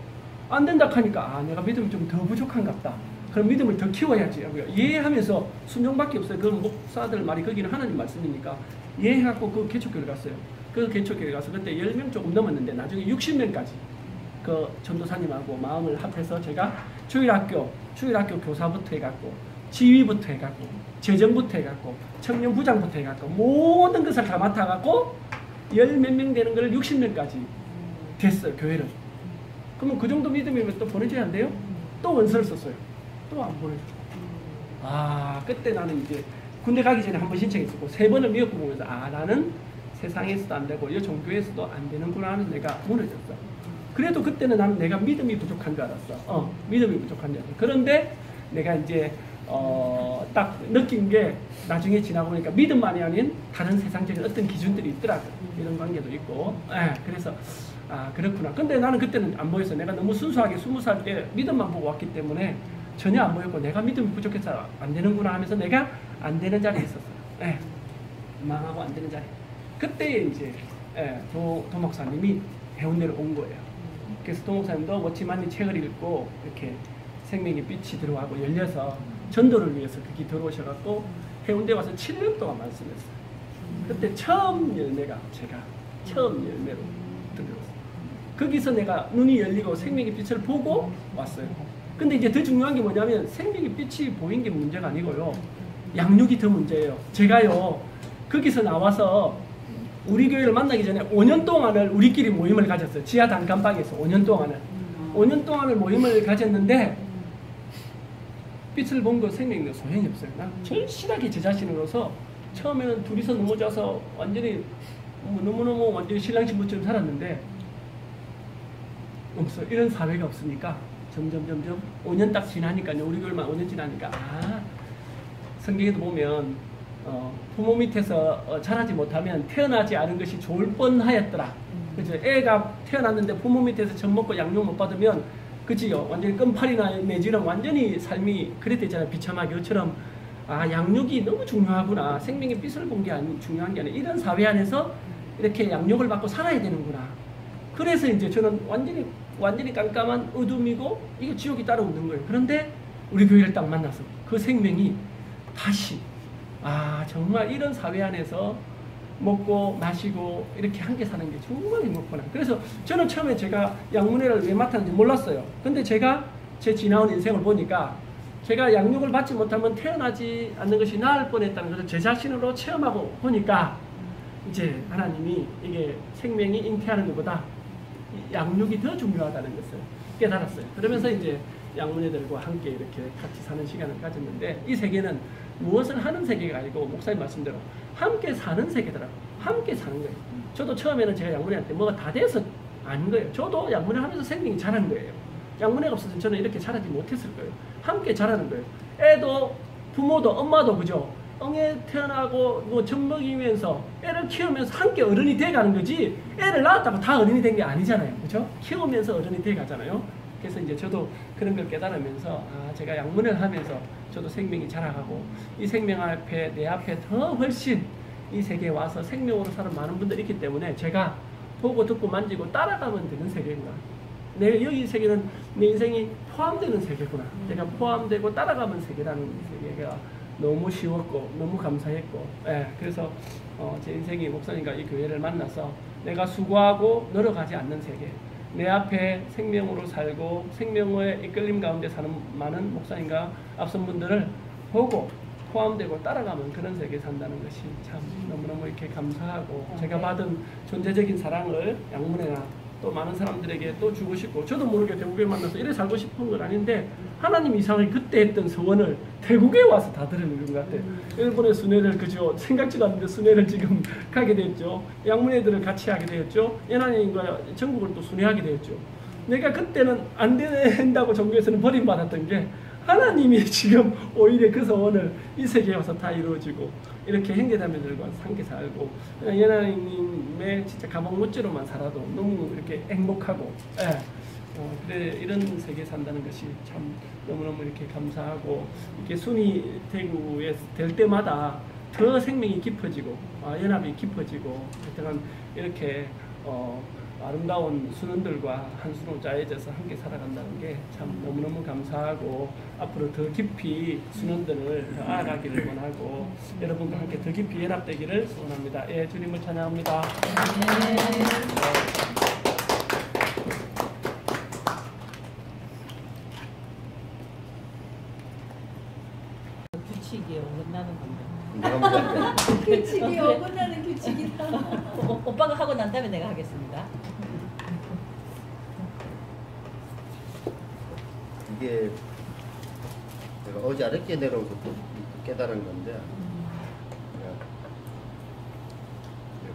안 된다 하니까 내가 믿음이 좀 더 부족한갑다. 그럼 믿음을 더 키워야지 하고요. 이해하면서 순종밖에 없어요. 그 목사들 말이 거기는 하나님 말씀이니까 이해해갖고 그 개척교회를 갔어요. 그 개척교회 가서 그때 10명 조금 넘었는데 나중에 60명까지 그 전도사님하고 마음을 합해서 제가 주일학교 교사부터 해갖고 지휘부터 해갖고 재정부터 해갖고 청년부장부터 해갖고 모든 것을 다 맡아갖고 10몇 명 되는 걸 60명까지 됐어요. 교회를. 그러면 그 정도 믿음이면 또 보내줘야 안 돼요? 또 원서를 썼어요. 또 안 보내줘. 그때 나는 이제 군대 가기 전에 한 번 신청했었고 3번을 미역국 보면서 나는 세상에서도 안 되고 이 종교에서도 안 되는구나 하는 내가 무너졌어. 그래도 그때는 나는 내가 믿음이 부족한 줄 알았어. 믿음이 부족한 줄 알았어. 그런데 내가 이제 딱 느낀 게 나중에 지나고 보니까 믿음만이 아닌 다른 세상적인 어떤 기준들이 있더라고요. 이런 관계도 있고. 그래서 그렇구나. 근데 나는 그때는 안 보였어. 내가 너무 순수하게 20살 때 믿음만 보고 왔기 때문에 전혀 안 보였고 내가 믿음이 부족해서 안 되는구나 하면서 내가 안 되는 자리에 있었어요. 망하고 안 되는 자리. 그때 이제 도 목사님이 해운대로 온 거예요. 그래서 도 목사님도 워치만이 책을 읽고 이렇게 생명의 빛이 들어가고 열려서 전도를 위해서 거기 들어오셔갖고 해운대 와서 7년 동안 말씀했어요. 그때 처음 열매가 제가 처음 열매로 들어왔어요. 거기서 내가 눈이 열리고 생명의 빛을 보고 왔어요. 근데 이제 더 중요한 게 뭐냐면 생명의 빛이 보인 게 문제가 아니고요. 양육이 더 문제예요. 제가요 거기서 나와서 우리 교회를 만나기 전에 5년 동안을 우리끼리 모임을 가졌어요. 지하 단칸방에서 5년 동안을 모임을 가졌는데 빛을 본 거 생명이 소용이 없어요. 난 절실하게 제 자신으로서 처음에는 둘이서 넘어져서 완전히 너무너무 완전히 신랑 신부처럼 살았는데 없어요. 이런 사회가 없으니까 점점 5년 딱 지나니까요. 우리 교회만 5년 지나니까 성경에도 보면 부모 밑에서 자라지 못하면 태어나지 않은 것이 좋을 뻔하였더라. 그죠? 애가 태어났는데 부모 밑에서 젖 먹고 양육 못 받으면 그치요? 완전히 끔팔이나 내지는 완전히 삶이 그랬대잖아요. 비참하게. 그처럼 양육이 너무 중요하구나. 생명의 빛을 본 게 중요한 게 아니라 이런 사회 안에서 이렇게 양육을 받고 살아야 되는구나. 그래서 이제 저는 완전히 깜깜한 어둠이고 이게 지옥이 따로 없는 거예요. 그런데 우리 교회를 딱 만나서 그 생명이 다시 정말 이런 사회 안에서 먹고 마시고 이렇게 함께 사는 게 정말 행복구나. 그래서 저는 처음에 제가 양문회를 왜 맡았는지 몰랐어요. 근데 제가 제 지나온 인생을 보니까 제가 양육을 받지 못하면 태어나지 않는 것이 나을 뻔했다는 것을 제 자신으로 체험하고 보니까 이제 하나님이 이게 생명이 잉태하는 것보다 양육이 더 중요하다는 것을 깨달았어요. 그러면서 이제 양문회들과 함께 이렇게 같이 사는 시간을 가졌는데 이 세계는 무엇을 하는 세계가 아니고 목사님 말씀대로 함께 사는 세계더라고요. 함께 사는 거예요. 저도 처음에는 제가 양문회한테 뭐가 다 돼서 아닌 거예요. 저도 양문회 하면서 생명이 자란 거예요. 양문회가 없었으면 저는 이렇게 자라지 못했을 거예요. 함께 자라는 거예요. 애도 부모도 엄마도 그죠? 엉에 태어나고 뭐 젖먹이면서 애를 키우면서 함께 어른이 돼가는 거지 애를 낳았다고 다 어른이 된 게 아니잖아요. 그죠? 키우면서 어른이 돼가잖아요. 그래서 이제 저도 그런 걸 깨달으면서 제가 양문을 하면서 저도 생명이 자라가고 이 생명 앞에 내 앞에 더 훨씬 이 세계에 와서 생명으로 사는 많은 분들이 있기 때문에 제가 보고 듣고 만지고 따라가면 되는 세계구나. 여기 세계는 내 인생이 포함되는 세계구나. 제가 포함되고 따라가면 세계라는 세계가 너무 쉬웠고 너무 감사했고 그래서 제 인생이 목사님과 이 교회를 만나서 내가 수고하고 늘어가지 않는 세계 내 앞에 생명으로 살고 생명의 이끌림 가운데 사는 많은 목사님과 앞선 분들을 보고 포함되고 따라가면 그런 세계에 산다는 것이 참 너무너무 이렇게 감사하고 제가 받은 존재적인 사랑을 양문회나 또 많은 사람들에게 또 주고 싶고 저도 모르게 대구에 만나서 이래 살고 싶은 건 아닌데 하나님 이상하게 그때 했던 소원을 대구에 와서 다 들은 것 같아요. 일본의 순회를 그저 생각지도 않는데 순회를 지금 가게 됐죠. 양문회들을 같이 하게 되었죠. 연한인과 전국을 또 순회하게 되었죠. 내가 그때는 안 된다고 종교에서는 버림받았던 게 하나님이 지금 오히려 그 소원을 이 세계에 와서 다 이루어지고 이렇게 형제자매들과 함께 살고 연하님의 진짜 가방무찌로만 살아도 너무 이렇게 행복하고 그래 이런 세계에 산다는 것이 참 너무너무 이렇게 감사하고 이렇게 순위 대구에 될 때마다 더 생명이 깊어지고 연합이 깊어지고 하여튼 이렇게 아름다운 순원들과 한 수로 짜여져서 함께 살아간다는 게 참 너무너무 감사하고 앞으로 더 깊이 순원들을 더 알아가기를 원하고 여러분과 함께 더 깊이 연합되기를 소원합니다. 예, 주님을 찬양합니다. 규칙이 어긋나는 건데. 내가 먼저 할게. 규칙이 어긋나는 규칙이다. 오빠가 하고 난 다음에 내가 하겠습니다. 이게 내가 어제 어렵게 내려오서 또 깨달은 건데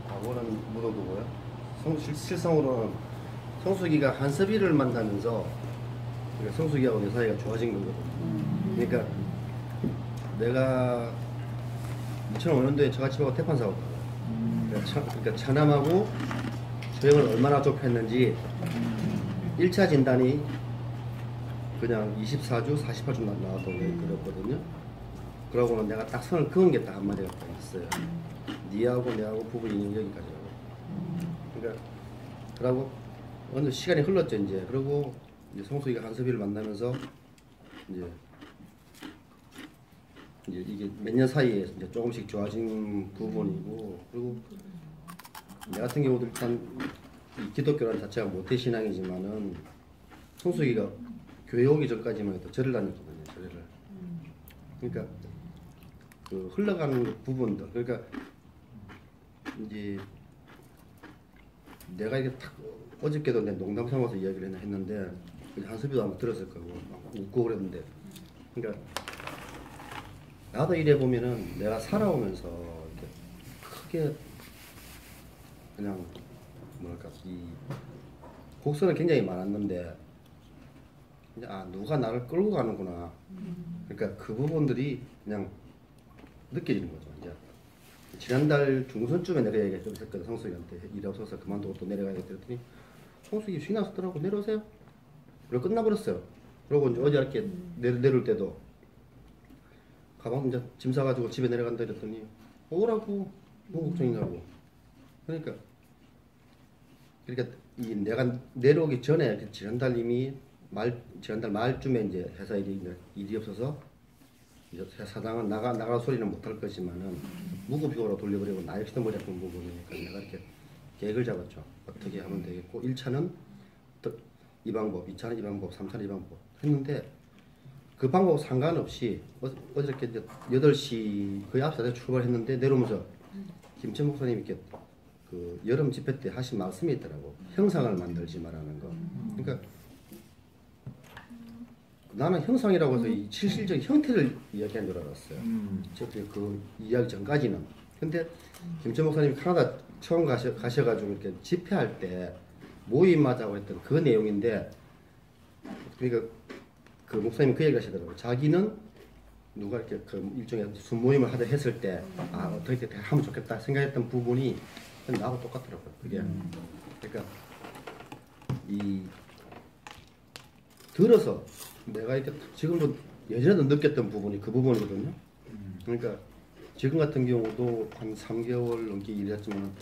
과거는 묻어두고요. 실성으로는 성수기가 한섭이를 만나면서 성수기하고 내 사이가 좋아진 거거든요. 그러니까 내가 2005년도에 저같이하고 태판 사고 그러니까 차남하고 조형을 얼마나 좁혔는지 1차 진단이 그냥 24주, 48주 나왔다고 그랬거든요. 그러고는 내가 딱 선을 그은 게 딱 한마디가 딱 있어요. 니하고 내하고 부부 인연 여기까지라고. 그러니까 그러고 어느 시간이 흘렀죠 이제. 그리고 이제 성수기가 한섭이를 만나면서 이제 이게 몇 년 사이에 이제 조금씩 좋아진 부분이고 그리고 내 같은 경우도 일단 이 기독교라는 자체가 모태신앙이지만은 성수기가 교회 오기 전까지만 해도 절을 다녔거든요. 절을. 그러니까 그 흘러가는 부분들 그러니까 이제 내가 이게 탁 어저께도 내 농담 삼아서 이야기를 했는데 한섭이도 아마 들었을 거고 막 웃고 그랬는데 그러니까 나도 이래 보면은 내가 살아오면서 이렇게 크게 그냥 뭐랄까 이 곡선은 굉장히 많았는데 누가 나를 끌고 가는구나. 그러니까 그 부분들이 그냥 느껴지는 거죠. 이제 지난달 중순쯤에 내가 얘기했거든. 성수기한테 일 없어서 그만두고 또 내려가야겠다 그랬더니 성수기 쉬나 쓰더라고. 내려오세요. 그리고 끝나버렸어요. 그리고 이제 어제 이렇게 내려올 때도 가방 이제 짐 싸가지고 집에 내려간다 그랬더니 오라고 뭐 걱정이냐고. 그러니까 그러니까 이 내가 내려오기 전에 지난달 이미 지난달 말쯤에 이제 회사 일이 없어서 이제 사장은 나가 소리는 못할 거지만은 무급휴가로 돌려버리고 나 역시도 머리 아픈 부분이니까 내가 이렇게 계획을 잡았죠. 어떻게 하면 되겠고 1차는 이 방법, 2차는 이 방법, 3차는 이 방법 했는데 그 방법 상관없이 어저께 이제 8시 거의 9시에 출발했는데 내려오면서 김천 목사님이 이렇게 그 여름 집회 때 하신 말씀이 있더라고. 형상을 만들지 말라는 거. 그러니까 나는 형상이라고 해서 이 실질적인 형태를 이야기한 줄 알았어요. 그 이야기 전까지는. 근데 김천 목사님이 캐나다 처음 가셔가지고 이렇게 집회할 때 모임하자고 했던 그 내용인데, 그러니까 그 목사님이 그 얘기 하시더라고요. 자기는 누가 이렇게 그 일종의 순모임을 하자 했을 때, 어떻게 하면 좋겠다 생각했던 부분이 나하고 똑같더라고요. 그게. 그러니까 들어서 내가 이렇게 지금도 예전에도 느꼈던 부분이 그 부분이거든요. 그러니까 지금 같은 경우도 한 3개월 넘게 일했지만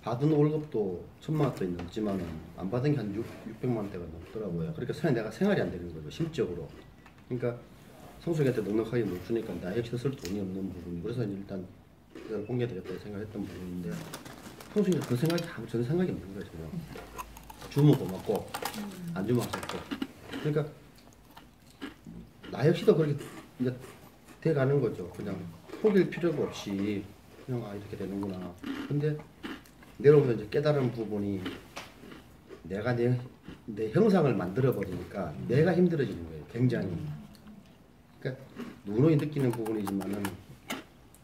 받은 월급도 1,000만 원도 넘지만은 안 받은 게 한 600만 원대가 넘더라고요. 그러니까 내가 생활이 안 되는 거죠, 심적으로. 그러니까 성수기한테 넉넉하게 못 주니까 나 역시 쓸 돈이 없는 부분이. 그래서 일단 이걸 옮겨야 되겠다 생각했던 부분인데, 성수기는 그 생각이 전 생각이 없는 거예요. 전혀. 주면 고맙고 안 주면 아쉽고. 그러니까 나 역시도 그렇게 이제 돼가는 거죠. 그냥 포기할 필요가 없이 그냥 이렇게 되는구나. 근데 내려오면서 이제 깨달은 부분이 내가 내 형상을 만들어 버리니까 내가 힘들어지는 거예요. 굉장히. 그러니까 누누이 느끼는 부분이지만은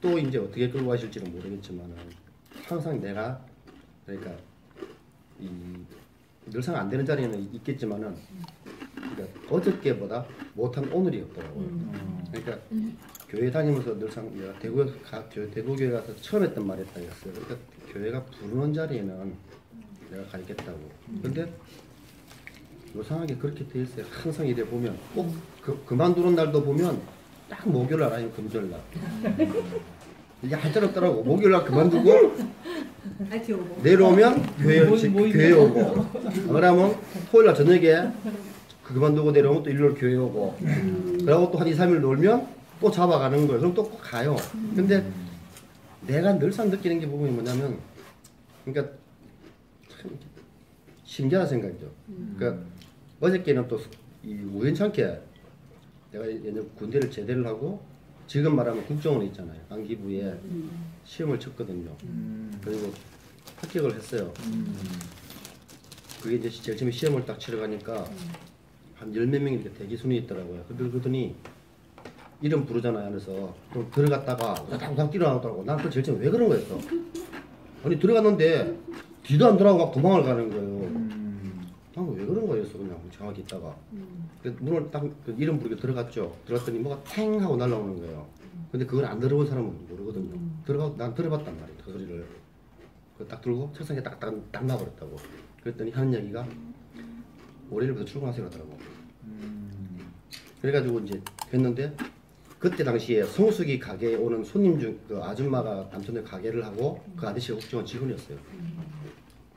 또 이제 어떻게 끌고 가실지는 모르겠지만은 항상 내가, 그러니까 늘상 안 되는 자리는 있겠지만은, 그러니까 어저께보다 못한 오늘이 없더라고요. 그러니까 교회 다니면서 늘상 내가 대구교회 가서 처음 했던 말이 딱 있어요. 그러니까 교회가 부르는 자리에는 내가 가 있겠다고. 근데 요상하게 그렇게 돼 있어요. 항상 이래 보면 꼭 그만두는 날도 보면 딱 목요일날 아니면 금요일날. 이게 할 줄 없더라고. 목요일날 그만두고 내려오면 교회 오고, 그러면 토요일날 저녁에 그만두고 내려오면 또 일요일 교회 오고, 그러고 또 한 2, 3일 놀면 또 잡아가는 거예요. 그럼 또 꼭 가요. 근데 내가 늘상 느끼는 게 부분이 뭐냐면, 그러니까 참 신기한 생각이죠. 그러니까 어저께는 또 우연찮게 내가 예전에 군대를 제대를 하고 지금 말하면 국정원 있잖아요. 안기부에 시험을 쳤거든요. 그리고 합격을 했어요. 그게 이제 제일 처음에 시험을 딱 치러 가니까 한 10몇 명이 이렇게 대기 순위 있더라고요. 그러더니 이름 부르잖아요. 안에서 그럼 들어갔다가 우당우당 뛰어나오더라고. 난 그 제일 처음에 왜 그런 거였어. 아니 들어갔는데 뒤도 안 돌아오고 막 도망을 가는 거예요. 난 왜 그런 거였어. 그냥 정확히 있다가 문을 딱 그 이름 부르게 들어갔죠. 들어갔더니 뭐가 탱 하고 날아오는 거예요. 근데 그걸 안 들어본 사람은 모르거든요. 난 들어봤단 말이에요. 그 소리를. 딱 들고 책상에 딱 놔버렸다고. 그랬더니 하는 얘기가 월요일부터 출근하세요 하더라고. 그래가지고 이제 했는데, 그때 당시에 성수기 가게에 오는 손님 중 그 아줌마가 남편들 가게를 하고 그 아저씨가 국정원 직원이었어요.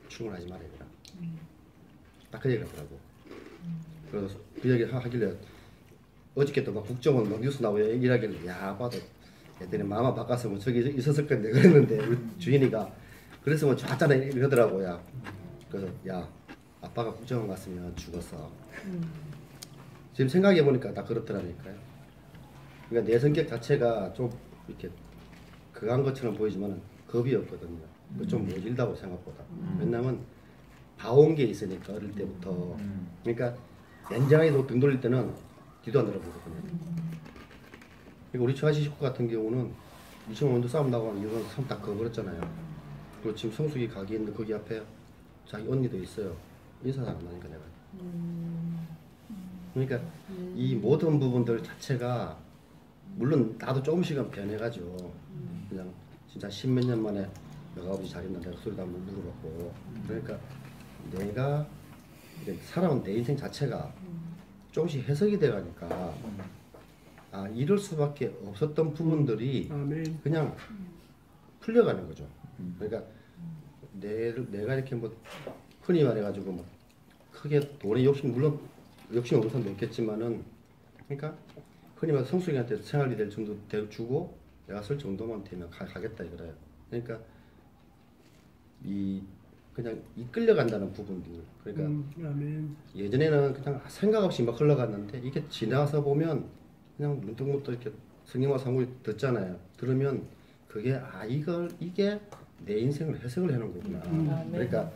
출근하지 말아야 되라. 딱 그 얘기를 하더라고. 그래서 그 얘기 하길래 어저께 또 막 국정원 막 뉴스 나오고 얘기하길래, 야 봐도 애들이 마마 바꿨으면 저기 있었을 건데 그랬는데 우리 주인이가 그랬으면 좋았잖아 이러더라고요. 그래서 야 아빠가 국정원 갔으면 죽었어. 지금 생각해 보니까 다 그렇더라니까요. 그러니까 내 성격 자체가 좀 이렇게 그한 것처럼 보이지만 겁이 없거든요. 좀 모질다고 생각보다. 왜냐면 봐온 게 있으니까 어릴 때부터. 그러니까 냉장에서 등 돌릴 때는 뒤도 안 돌아보거든요. 그러니까 우리 최하시 식구 같은 경우는 2005년도 싸움 나고 하면 이런 섬 딱 거버렸잖아요. 그리고 지금 성수기 가게 있는데 거기 앞에 자기 언니도 있어요. 인사도 안 하니까 내가. 그러니까 이 모든 부분들 자체가 물론 나도 조금씩은 변해가지고 그냥 진짜 10몇 년 만에 너가 아버지 잘 있나 내가 소리도 한번 물어봤고, 그러니까 내가 살아온 내 인생 자체가 조금씩 해석이 돼가니까 이럴 수밖에 없었던 부분들이 그냥 풀려가는 거죠. 그러니까 내가 이렇게 뭐 흔히 말해가지고 뭐 크게 돈에 물론 욕심 없는 사람도 있겠지만은 그러니까 흔히 말해 성수기한테 생활이 될 정도 주고 내가 쓸 정도만 되면 가겠다 이거래요. 그러니까 그냥 이끌려간다는 부분들. 그러니까 예전에는 그냥 생각 없이 막 흘러갔는데 이게 지나서 보면 그냥 문득문득 이렇게 성경과 상고를 듣잖아요. 들으면 그게 이게 내 인생을 해석을 해놓은 거구나. 그러니까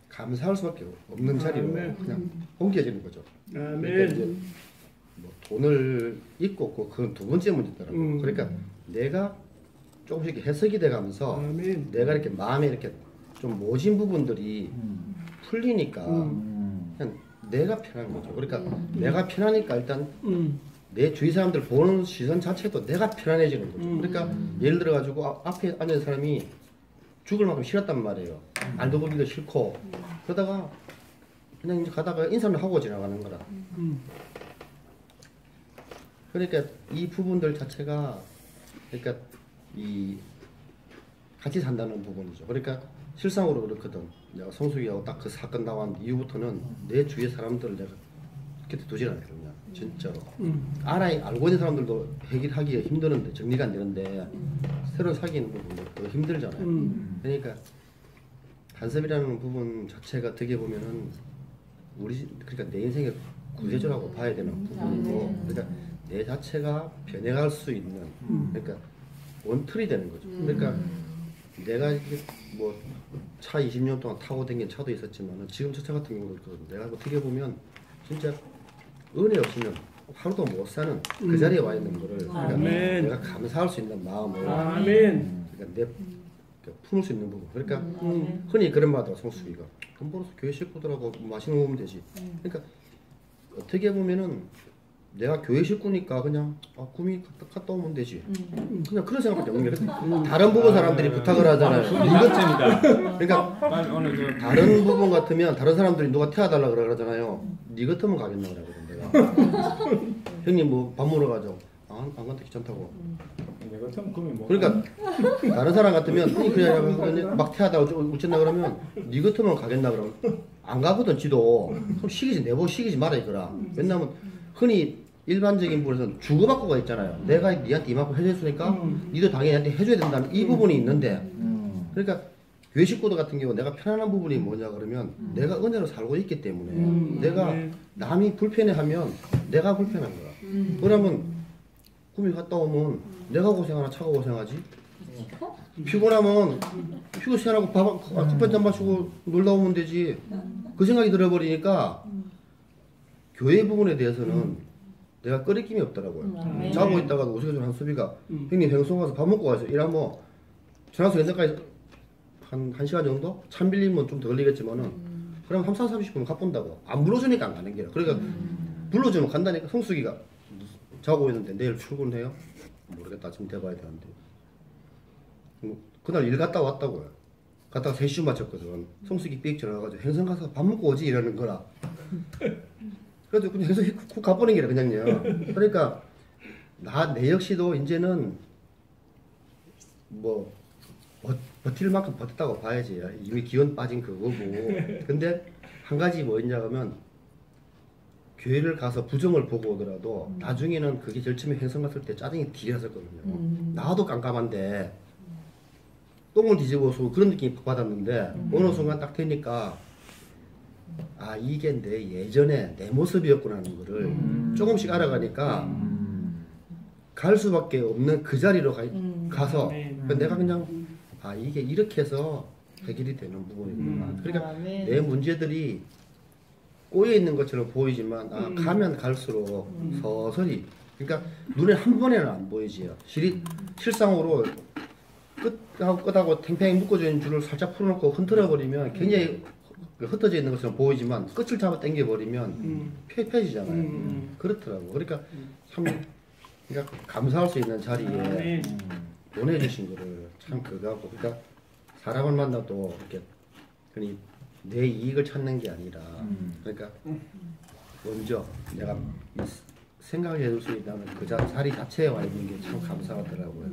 감사할 수밖에 없는 자리로 그냥 옮겨지는 거죠. 그러니까 이제 뭐 돈을 있고 없고 그건 두 번째 문제더라고요. 그러니까 내가 조금씩 해석이 돼가면서 내가 이렇게 마음에 이렇게 좀 모진 부분들이 풀리니까 그냥 내가 편한 거죠. 그러니까 내가 편하니까 일단 내 주위 사람들 보는 시선 자체도 내가 편안해지는 거죠. 그러니까 예를 들어 가지고 앞에 앉은 사람이 죽을 만큼 싫었단 말이에요. 알도 보기도 싫고 그러다가 그냥 이제 가다가 인사를 하고 지나가는 거라. 그러니까 이 부분들 자체가 그러니까 같이 산다는 부분이죠. 그러니까 실상으로 그렇거든. 내가 성수기하고 딱 그 사건 나온 이후부터는 내 주위의 사람들을 내가 그렇게 두질 않거든요. 진짜로. 알고 있는 사람들도 해결하기가 힘드는데 정리가 안 되는데 새로 사귀는 부분도 더 힘들잖아요. 그러니까 간섭이라는 부분 자체가 어떻게 보면은 그러니까 내 인생의 구세주라고 봐야 되는 부분이고 그러니까 내 자체가 변해갈 수 있는 그러니까 원틀이 되는 거죠. 그러니까 내가 이게 뭐 차 20년 동안 타고 다닌 차도 있었지만 지금 저 차 같은 경우도 내가 어떻게 보면 진짜 은혜 없으면 하루도 못 사는 그 자리에 와 있는 거를 그러니까 내가 감사할 수 있는 마음을 그러니까 품을 수 있는 부분. 그러니까 흔히 그런 말 하더라. 성수기가 돈 벌어서 교회 식구들하고 맛있는 거 먹으면 되지. 그러니까 어떻게 보면은 내가 교회 식구니까 그냥 꿈이 갔다 오면 되지. 그냥 그런 생각밖에 없는 게 다른 부분 사람들이 부탁을 하잖아요. 그러니까 다른 부분 같으면 다른 사람들이 누가 태워달라 그러잖아요. 니 같으면 가겠나 그러거든 내가. 형님 뭐 밥 먹으러 가죠. 안 간다 귀찮다고. 그러니까 다른 사람 같으면 그냥 막 태워달라 어쨌나 그러면 니 같으면 가겠나 그러면 안 가거든 지도. 그럼 시키지 내보고 시키지 마라 이거라. 왜냐면 흔히 일반적인 부분에서는 주고받고가 있잖아요. 내가 니한테 이만큼 해줬으니까 니도 당연히 나한테 해줘야 된다는 이 부분이 있는데 그러니까 교회 식구들 같은 경우 내가 편안한 부분이 뭐냐 그러면 내가 은혜로 살고 있기 때문에 내가 남이 불편해하면 내가 불편한 거야. 그러면 꿈이 갔다 오면 내가 고생하나 차가 고생하지? 피곤하면 피고 시원하고 커피 한잔 마시고 놀다 오면 되지. 그 생각이 들어버리니까 교회 부분에 대해서는 내가 끓일 없더라고요. 자고 있다가 오세훈 한 수비가 형님 행성 가서 밥 먹고 가세요. 이러면 전화서 연락까지 한 1시간 정도? 참 빌리면 좀 더 걸리겠지만은 그럼 30분 가본다고. 안 불러주니까 안 가는 게라. 그러니까 불러주면 간다니까. 성수기가 자고 있는데 내일 출근해요? 모르겠다. 지금 대봐야 되는데. 그날 일 갔다 왔다고요. 갔다가 3시 맞췄거든. 성수기 삑 전화가지고 행성 가서 밥 먹고 오지 이러는 거라. 그래도 그냥 해서 쿡 가버린 게라 그냥요. 그러니까 내 역시도 이제는 뭐 버틸 만큼 버텼다고 봐야지. 이미 기운 빠진 그거고. 근데 한 가지 뭐 있냐 하면 교회를 가서 부정을 보고 오더라도 나중에는 그게 제일 처음에 행성 갔을 때 짜증이 뒤였었거든요. 나도 깜깜한데 똥을 뒤집어서 그런 느낌이 받았는데 어느 순간 딱 되니까 이게 내 예전에 내 모습이었구나 하는 거를 조금씩 알아가니까 갈 수밖에 없는 그 자리로 가서 내가 그냥 이게 이렇게 해서 해결이 되는 부분이구나. 그러니까 내 문제들이 꼬여 있는 것처럼 보이지만 가면 갈수록 서서히 그러니까 눈에 한 번에는 안 보이지요. 실상으로 끝하고 탱탱이 묶어져 있는 줄을 살짝 풀어놓고 흔들어 버리면 굉장히 흩어져 있는 것처럼 보이지만 끝을 잡아 당겨버리면 펴지잖아요. 그렇더라고. 그러니까 참 그러니까 감사할 수 있는 자리에 보내주신 거를 참 그거하고 그러니까 사람을 만나도 이렇게 그니 내 이익을 찾는 게 아니라 그러니까 먼저 내가 생각해 줄 수 있다는 그 자리 자체에 와 있는 게 참 감사하더라고요.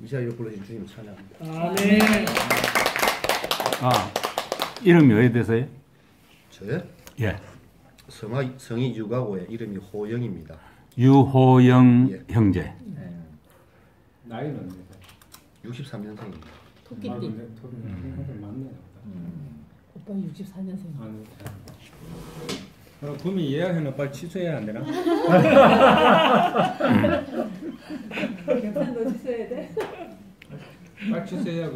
이 자리를 불러주신 주님 찬양합니다. 아멘. 이름이 왜 되세요? 저요? 예. 성이 유가고의 이름이 호영입니다. 유호영 예. 형제. 나이는 63년생입니다. 토끼띠. 맞네요. 오빠 64년생. 그럼 구미 예약해는 빨리 취소해야 안 되나? 괜찮아 너 취소해야 돼? 빨리 취소해야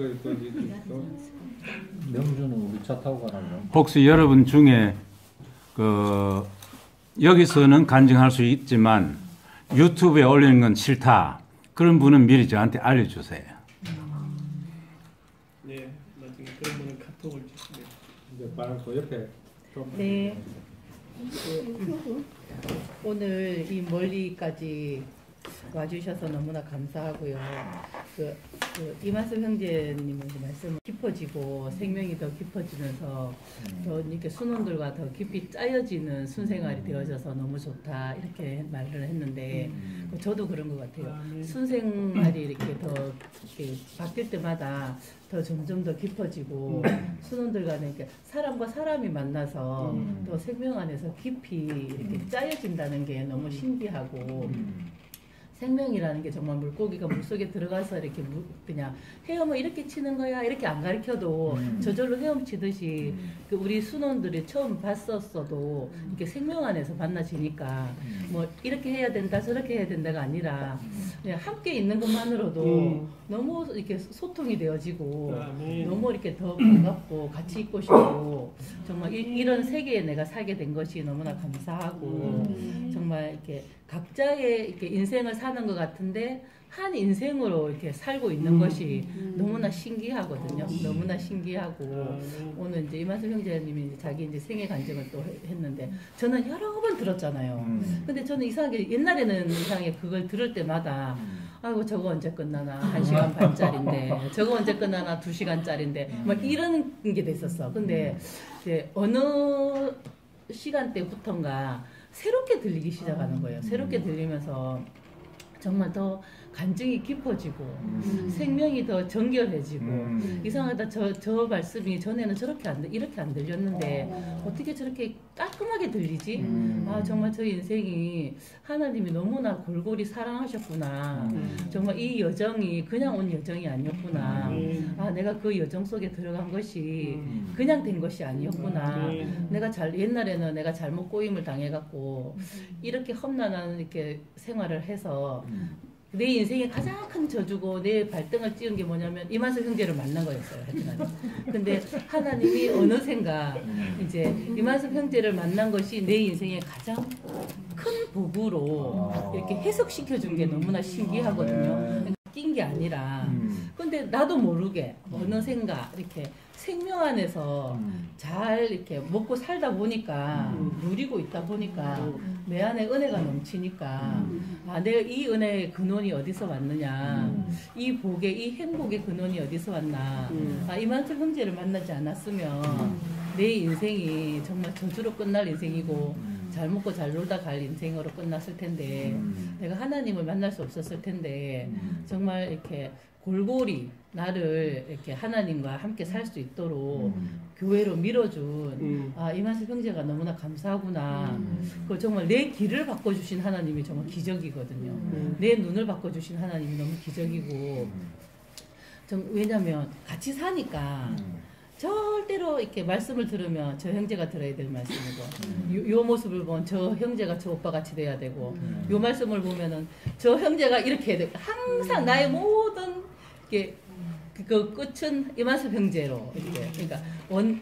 명주는 우리 차 타고 가라고. 혹시 여러분 중에 그 여기서는 간증할 수 있지만 유튜브에 올리는 건 싫다. 그런 분은 미리 저한테 알려주세요. 네, 나중에 그런 분은 카톡을 주시면. 이제 말고 옆에 좀. 네. 오늘 이 멀리까지 와주셔서 너무나 감사하고요. 이만섭 형제님의 말씀은 깊어지고 생명이 더 깊어지면서 더 이렇게 순원들과 더 깊이 짜여지는 순생활이 되어져서 너무 좋다 이렇게 말을 했는데 저도 그런 것 같아요. 순생활이 이렇게 더 이렇게 바뀔 때마다 더 점점 더 깊어지고 순원들 간에 이렇게 사람과 사람이 만나서 더 생명 안에서 깊이 이렇게 짜여진다는 게 너무 신기하고 생명이라는 게 정말 물고기가 물속에 들어가서 이렇게 그냥 헤엄을 이렇게 치는 거야 이렇게 안 가르쳐도 저절로 헤엄치듯이 그 우리 순원들이 처음 봤었어도 이렇게 생명 안에서 만나지니까 뭐 이렇게 해야 된다 저렇게 해야 된다가 아니라 그냥 함께 있는 것만으로도 너무 이렇게 소통이 되어지고 너무 이렇게 더 반갑고 같이 있고 싶고 정말 이런 세계에 내가 살게 된 것이 너무나 감사하고 정말 이렇게 각자의 이렇게 인생을 사는 것 같은데 한 인생으로 이렇게 살고 있는 것이 너무나 신기하거든요. 너무나 신기하고 오늘 이제 이만섭 형제님이 이제 자기 이제 생애 간증을 또 했는데 저는 여러 번 들었잖아요. 근데 저는 이상하게 옛날에는 이상하게 그걸 들을 때마다 아이고 저거 언제 끝나나 1시간 반짜리인데 저거 언제 끝나나 2시간짜리인데 막 이런 게 됐었어. 근데 이제 어느 시간대부터인가 새롭게 들리기 시작하는 거예요. 새롭게 들리면서 정말 더 간증이 깊어지고 생명이 더 정결해지고 이상하다 저 말씀이 전에는 이렇게 안 들렸는데 어떻게 저렇게 깔끔하게 들리지? 아 정말 저 인생이 하나님이 너무나 골고루 사랑하셨구나. 정말 이 여정이 그냥 온 여정이 아니었구나. 아 내가 그 여정 속에 들어간 것이 그냥 된 것이 아니었구나. 내가 옛날에는 내가 잘못 꼬임을 당해갖고 이렇게 험난한 이렇게 생활을 해서 내 인생의 가장 큰 저주고 내 발등을 찌운 게 뭐냐면 이만섭 형제를 만난 거였어요. 근데 하나님이 어느샌가 이제 이만섭 형제를 만난 것이 내 인생의 가장 큰 복으로 이렇게 해석시켜 준 게 너무나 신기하거든요. 낀 게 아니라 근데 나도 모르게 어느샌가 이렇게 생명 안에서 잘 이렇게 먹고 살다 보니까 누리고 있다 보니까 내 안에 은혜가 넘치니까 아 내가 이 은혜의 근원이 어디서 왔느냐 이 복의 이 행복의 근원이 어디서 왔나 아 이만섭 형제를 만나지 않았으면 내 인생이 정말 저주로 끝날 인생이고 잘 먹고 잘 놀다 갈 인생으로 끝났을 텐데 내가 하나님을 만날 수 없었을 텐데 정말 이렇게 골고리 나를 이렇게 하나님과 함께 살 수 있도록 교회로 밀어준 아 이만섭 형제가 너무나 감사하구나. 그 정말 내 길을 바꿔주신 하나님이 정말 기적이거든요. 내 눈을 바꿔주신 하나님이 너무 기적이고 왜냐면 같이 사니까 절대로 이렇게 말씀을 들으면 저 형제가 들어야 될 말씀이고 요 모습을 보면 저 형제가 저 오빠 같이 돼야 되고 요 말씀을 보면은 저 형제가 이렇게 해야 되고 항상 나의 모든 게 그 끝은 이만섭 형제로 이렇게 그러니까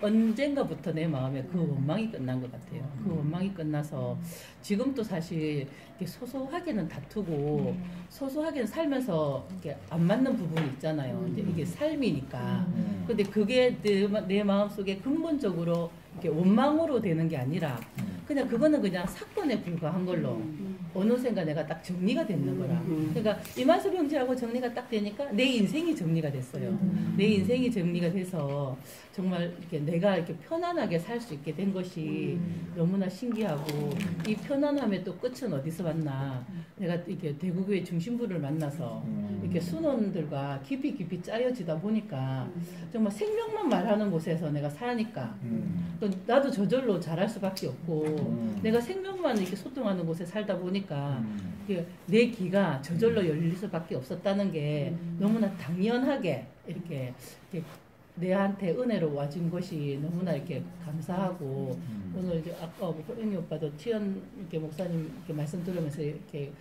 언젠가부터 내 마음에 그 원망이 끝난 것 같아요. 그 원망이 끝나서 지금도 사실 이렇게 소소하게는 다투고 소소하게는 살면서 이렇게 안 맞는 부분이 있잖아요. 이제 이게 삶이니까. 근데 그게 내 마음 속에 근본적으로 이렇게 원망으로 되는 게 아니라 그냥 그거는 그냥 사건에 불과한 걸로 어느샌가 내가 딱 정리가 됐는 거라. 그러니까 이만수 형제하고 정리가 딱 되니까 내 인생이 정리가 됐어요. 내 인생이 정리가 돼서 정말 이렇게 내가 이렇게 편안하게 살 수 있게 된 것이 너무나 신기하고 이 편안함의 또 끝은 어디서 왔나. 내가 이렇게 대구교회 중심부를 만나서 이렇게 순원들과 깊이 짜여지다 보니까 정말 생명만 말하는 곳에서 내가 사니까 또 나도 저절로 잘할 수밖에 없고 내가 생명만 이렇게 소통하는 곳에 살다 보니까 내 귀가 저절로 열릴 수밖에 없었다는 게 너무나 당연하게 이렇게 내한테 은혜로 와준 것이 너무나 이렇게 감사하고 오늘 이제 아까 호영이 오빠도 티언 이렇게 목사님 이렇게 말씀 들으면서 이렇게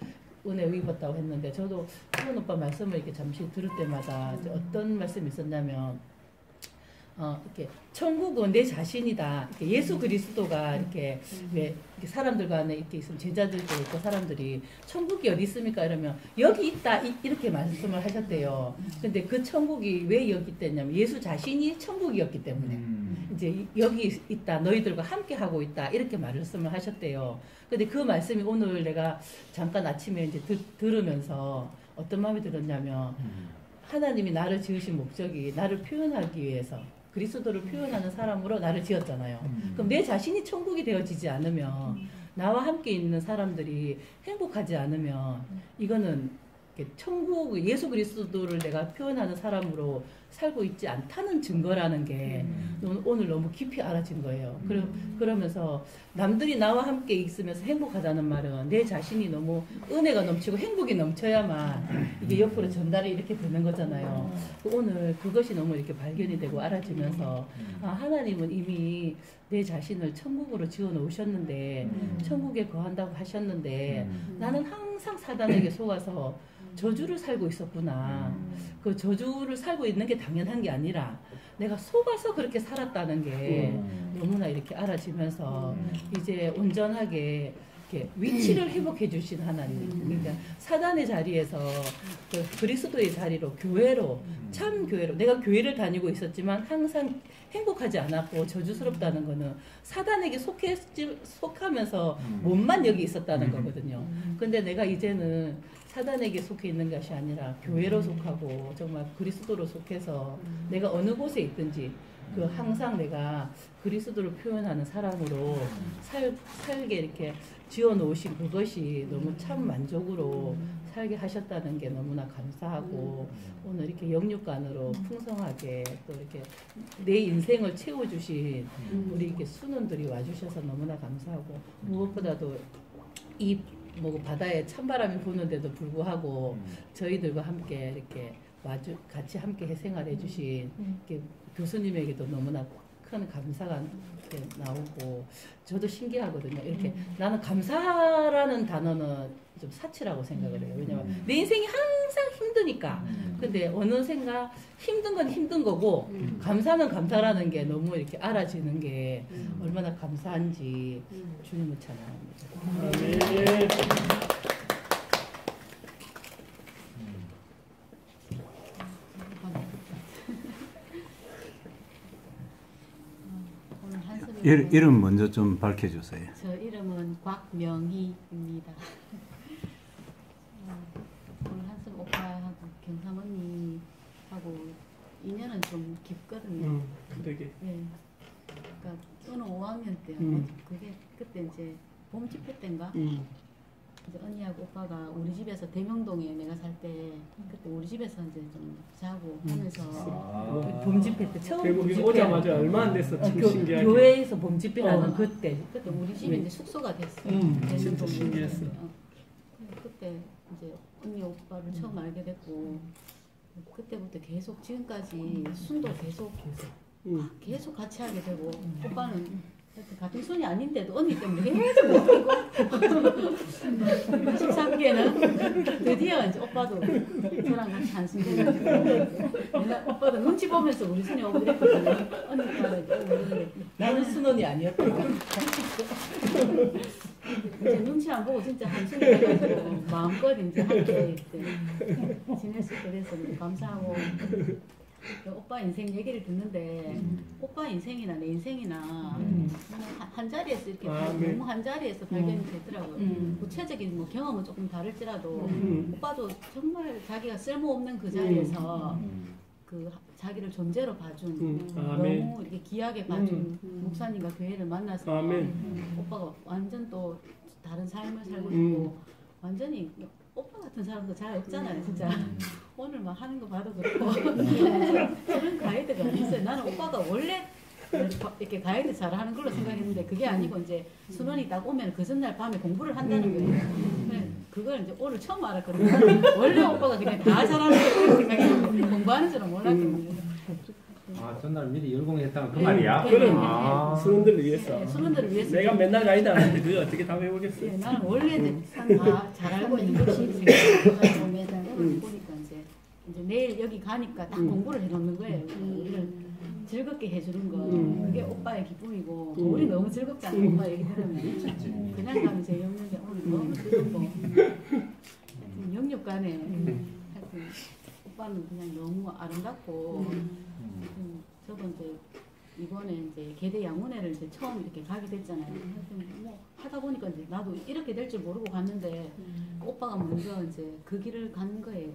은혜 입었다고 했는데 저도 티언 오빠 말씀을 이렇게 잠시 들을 때마다 어떤 말씀이 있었냐면 이렇게 천국은 내 자신이다. 이렇게 예수 그리스도가 이렇게 왜 이렇게 사람들 간에 이렇게 있으면 제자들도 있고 사람들이 천국이 어디 있습니까? 이러면 여기 있다 이렇게 말씀을 하셨대요. 근데 그 천국이 왜 여기 있다냐면 예수 자신이 천국이었기 때문에 이제 여기 있다. 너희들과 함께 하고 있다. 이렇게 말씀을 하셨대요. 근데 그 말씀이 오늘 내가 잠깐 아침에 이제 들으면서 어떤 마음이 들었냐면 하나님이 나를 지으신 목적이 나를 표현하기 위해서 그리스도를 표현하는 사람으로 나를 지었잖아요. 그럼 내 자신이 천국이 되어지지 않으면 나와 함께 있는 사람들이 행복하지 않으면 이거는 천국 예수 그리스도를 내가 표현하는 사람으로 살고 있지 않다는 증거라는 게 오늘 너무 깊이 알아진 거예요. 그러면서 남들이 나와 함께 있으면서 행복하다는 말은 내 자신이 너무 은혜가 넘치고 행복이 넘쳐야만 이게 옆으로 전달이 이렇게 되는 거잖아요. 오늘 그것이 너무 이렇게 발견이 되고 알아지면서 하나님은 이미 내 자신을 천국으로 지어 놓으셨는데 천국에 거한다고 하셨는데 나는 항상 사단에게 속아서 저주를 살고 있었구나. 그 저주를 살고 있는 게 당연한 게 아니라 내가 속아서 그렇게 살았다는 게 너무나 이렇게 알아지면서 이제 온전하게 이렇게 위치를 회복해 주신 하나님. 그러니까 사단의 자리에서 그 그리스도의 자리로 교회로 참 교회로 내가 교회를 다니고 있었지만 항상 행복하지 않았고 저주스럽다는 거는 사단에게 속하면서 몸만 여기 있었다는 거거든요. 근데 내가 이제는 사단에게 속해 있는 것이 아니라 교회로 속하고 정말 그리스도로 속해서 내가 어느 곳에 있든지 그 항상 내가 그리스도를 표현하는 사람으로 살게 이렇게 지어 놓으신 그것이 너무 참 만족으로 살게 하셨다는 게 너무나 감사하고 오늘 이렇게 영육간으로 풍성하게 또 이렇게 내 인생을 채워주신 우리 이렇게 순원들이 와주셔서 너무나 감사하고 무엇보다도 이 바다에 찬바람이 부는데도 불구하고 저희들과 함께 이렇게 같이 함께 생활해 주신 교수님에게도 너무나 큰 감사가 이렇게 나오고 저도 신기하거든요. 이렇게 나는 감사라는 단어는 좀 사치라고 생각을 해요. 왜냐면 내 인생이 항상 힘드니까. 근데 어느샌가 힘든 건 힘든 거고 감사는 감사라는 게 너무 이렇게 알아지는 게 얼마나 감사한지 주님을 찬양합니다. 이름 먼저 좀 밝혀주세요. 저 이름은 곽명희입니다. 오늘 한숨 오빠하고 경삼 언니하고 인연은 좀 깊거든요. 되게. 네. 그러니까 어느 5학년 때 그게 그때 이제 봄 집회 때인가? 이제 언니하고 오빠가 우리 집에서 대명동에 내가 살 때 그때 우리 집에서 이제 좀 자고 하면서 봄집회 때 처음 대구에 오자마자 얼마 안 됐어. 신기하게. 교회에서 봄집회라는 그때 우리 집이 이제 숙소가 됐어. 진짜 신기했어. 그때 이제 언니 오빠를 처음 알게 됐고 그때부터 계속 지금까지 순도 계속 같이 하게 되고 오빠는 같은 손이 아닌데도 언니 때문에 계속 못하고 13개는 드디어 이제 오빠도 저랑 같이 한숨 쉬고 오빠도 눈치 보면서 우리 손이 오고 그랬거든요. 언니가 나는 순원이 아니었다. 이제 눈치 안 보고 진짜 한숨이 나가지고 마음껏 이제 함께 지낼 수 있게 돼서 감사하고 오빠 인생 얘기를 듣는데 오빠 인생이나 내 인생이나 한 자리에서 이렇게 너무 한 자리에서 발견이 되더라고요. 구체적인 뭐 경험은 조금 다를지라도 오빠도 정말 자기가 쓸모없는 그 자리에서 그 자기를 존재로 봐준 너무 이렇게 귀하게 봐준 목사님과 교회를 만나서 오빠가 완전 또 다른 삶을 살고 있고 완전히 오빠 같은 사람도 잘 없잖아요, 진짜. 오늘 막 하는 거 봐도 그렇고 그런 가이드가 있어요. 나는 오빠가 원래 이렇게 가이드 잘하는 걸로 생각했는데 그게 아니고 이제 수련이 딱 오면 그 전날 밤에 공부를 한다는 거예요. 그걸 이제 오늘 처음 알았거든요. 원래 오빠가 그냥 다 잘하는 걸로 생각했는데 공부하는 줄은 몰랐거든요. 아, 전날 미리 열공했다는 그 말이야? 그런 아. 수련들을 위해서. 네, 수련들을 위해서. 내가 맨날 가이드 하는데 그거 어떻게 다 외우겠어요? 네, 나는 원래 다 잘 알고 있는 것이 생각하고 보니까 이제 내일 여기 가니까 딱 공부를 해놓는 거예요. 우리를 즐겁게 해주는 거. 그게 오빠의 기쁨이고 우리 너무 즐겁잖아. 오빠 얘기 들으면. 그냥 가면 재미없는데 오늘 너무 즐겁고 영육간에 하여튼 오빠는 그냥 너무 아름답고 저번 이제 이번에 이제 계대 양문회를 이제 처음 이렇게 가게 됐잖아요. 하여튼 뭐 하다 보니까 이제 나도 이렇게 될 줄 모르고 갔는데 오빠가 먼저 이제 그 길을 가는 거예요.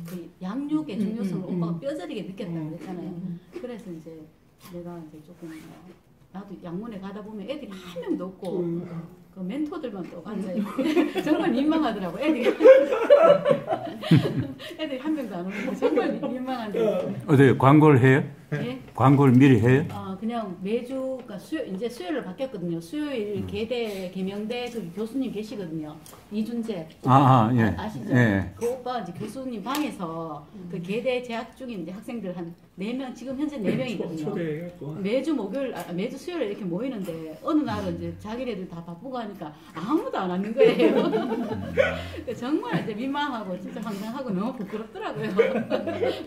그 양육의 중요성을 오빠가 뼈저리게 느꼈다고 그랬잖아요. 그래서 이제 내가 이제 조금 나도 양문회 가다 보면 애들이 한 명도 없고 그 멘토들만 또 앉아있고 정말 민망하더라고 애들이 애들이 한 명도 안 오는데 정말 민망한데 어디 광고를 해요? 예? 광고를 미리 해요? 그냥 매주 그러니까 이제 수요일로 바뀌었거든요. 수요일 계대 개명대 그 교수님 계시거든요. 이준재 예. 아시죠? 예. 그 오빠 이제 교수님 방에서 그 계대 재학 중인 이제 학생들 한 4명 지금 현재 4명이거든요. 초대해갖고. 매주 목요일 매주 수요일에 이렇게 모이는데 어느 날은 이제 자기네들 다 바쁘고 하니까 아무도 안 왔는 거예요. 정말 이제 민망하고 진짜 황당하고 너무 부끄럽더라고요.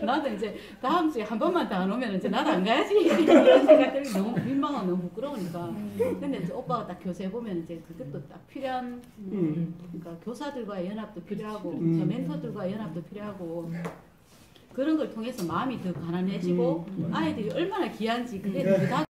나도 이제 다음 주에 한 번만 더 안 오면 이제 나도 안 가야지 이런 생각들이 너무 민망하고 너무 부끄러우니까. 근데 이제 오빠가 딱 교수해 보면 이제 그것도 딱 필요한 그러니까 교사들과의 연합도 필요하고 저 멘토들과의 연합도 필요하고. 그런 걸 통해서 마음이 더 가난해지고 아이들이 얼마나 귀한지 그게 더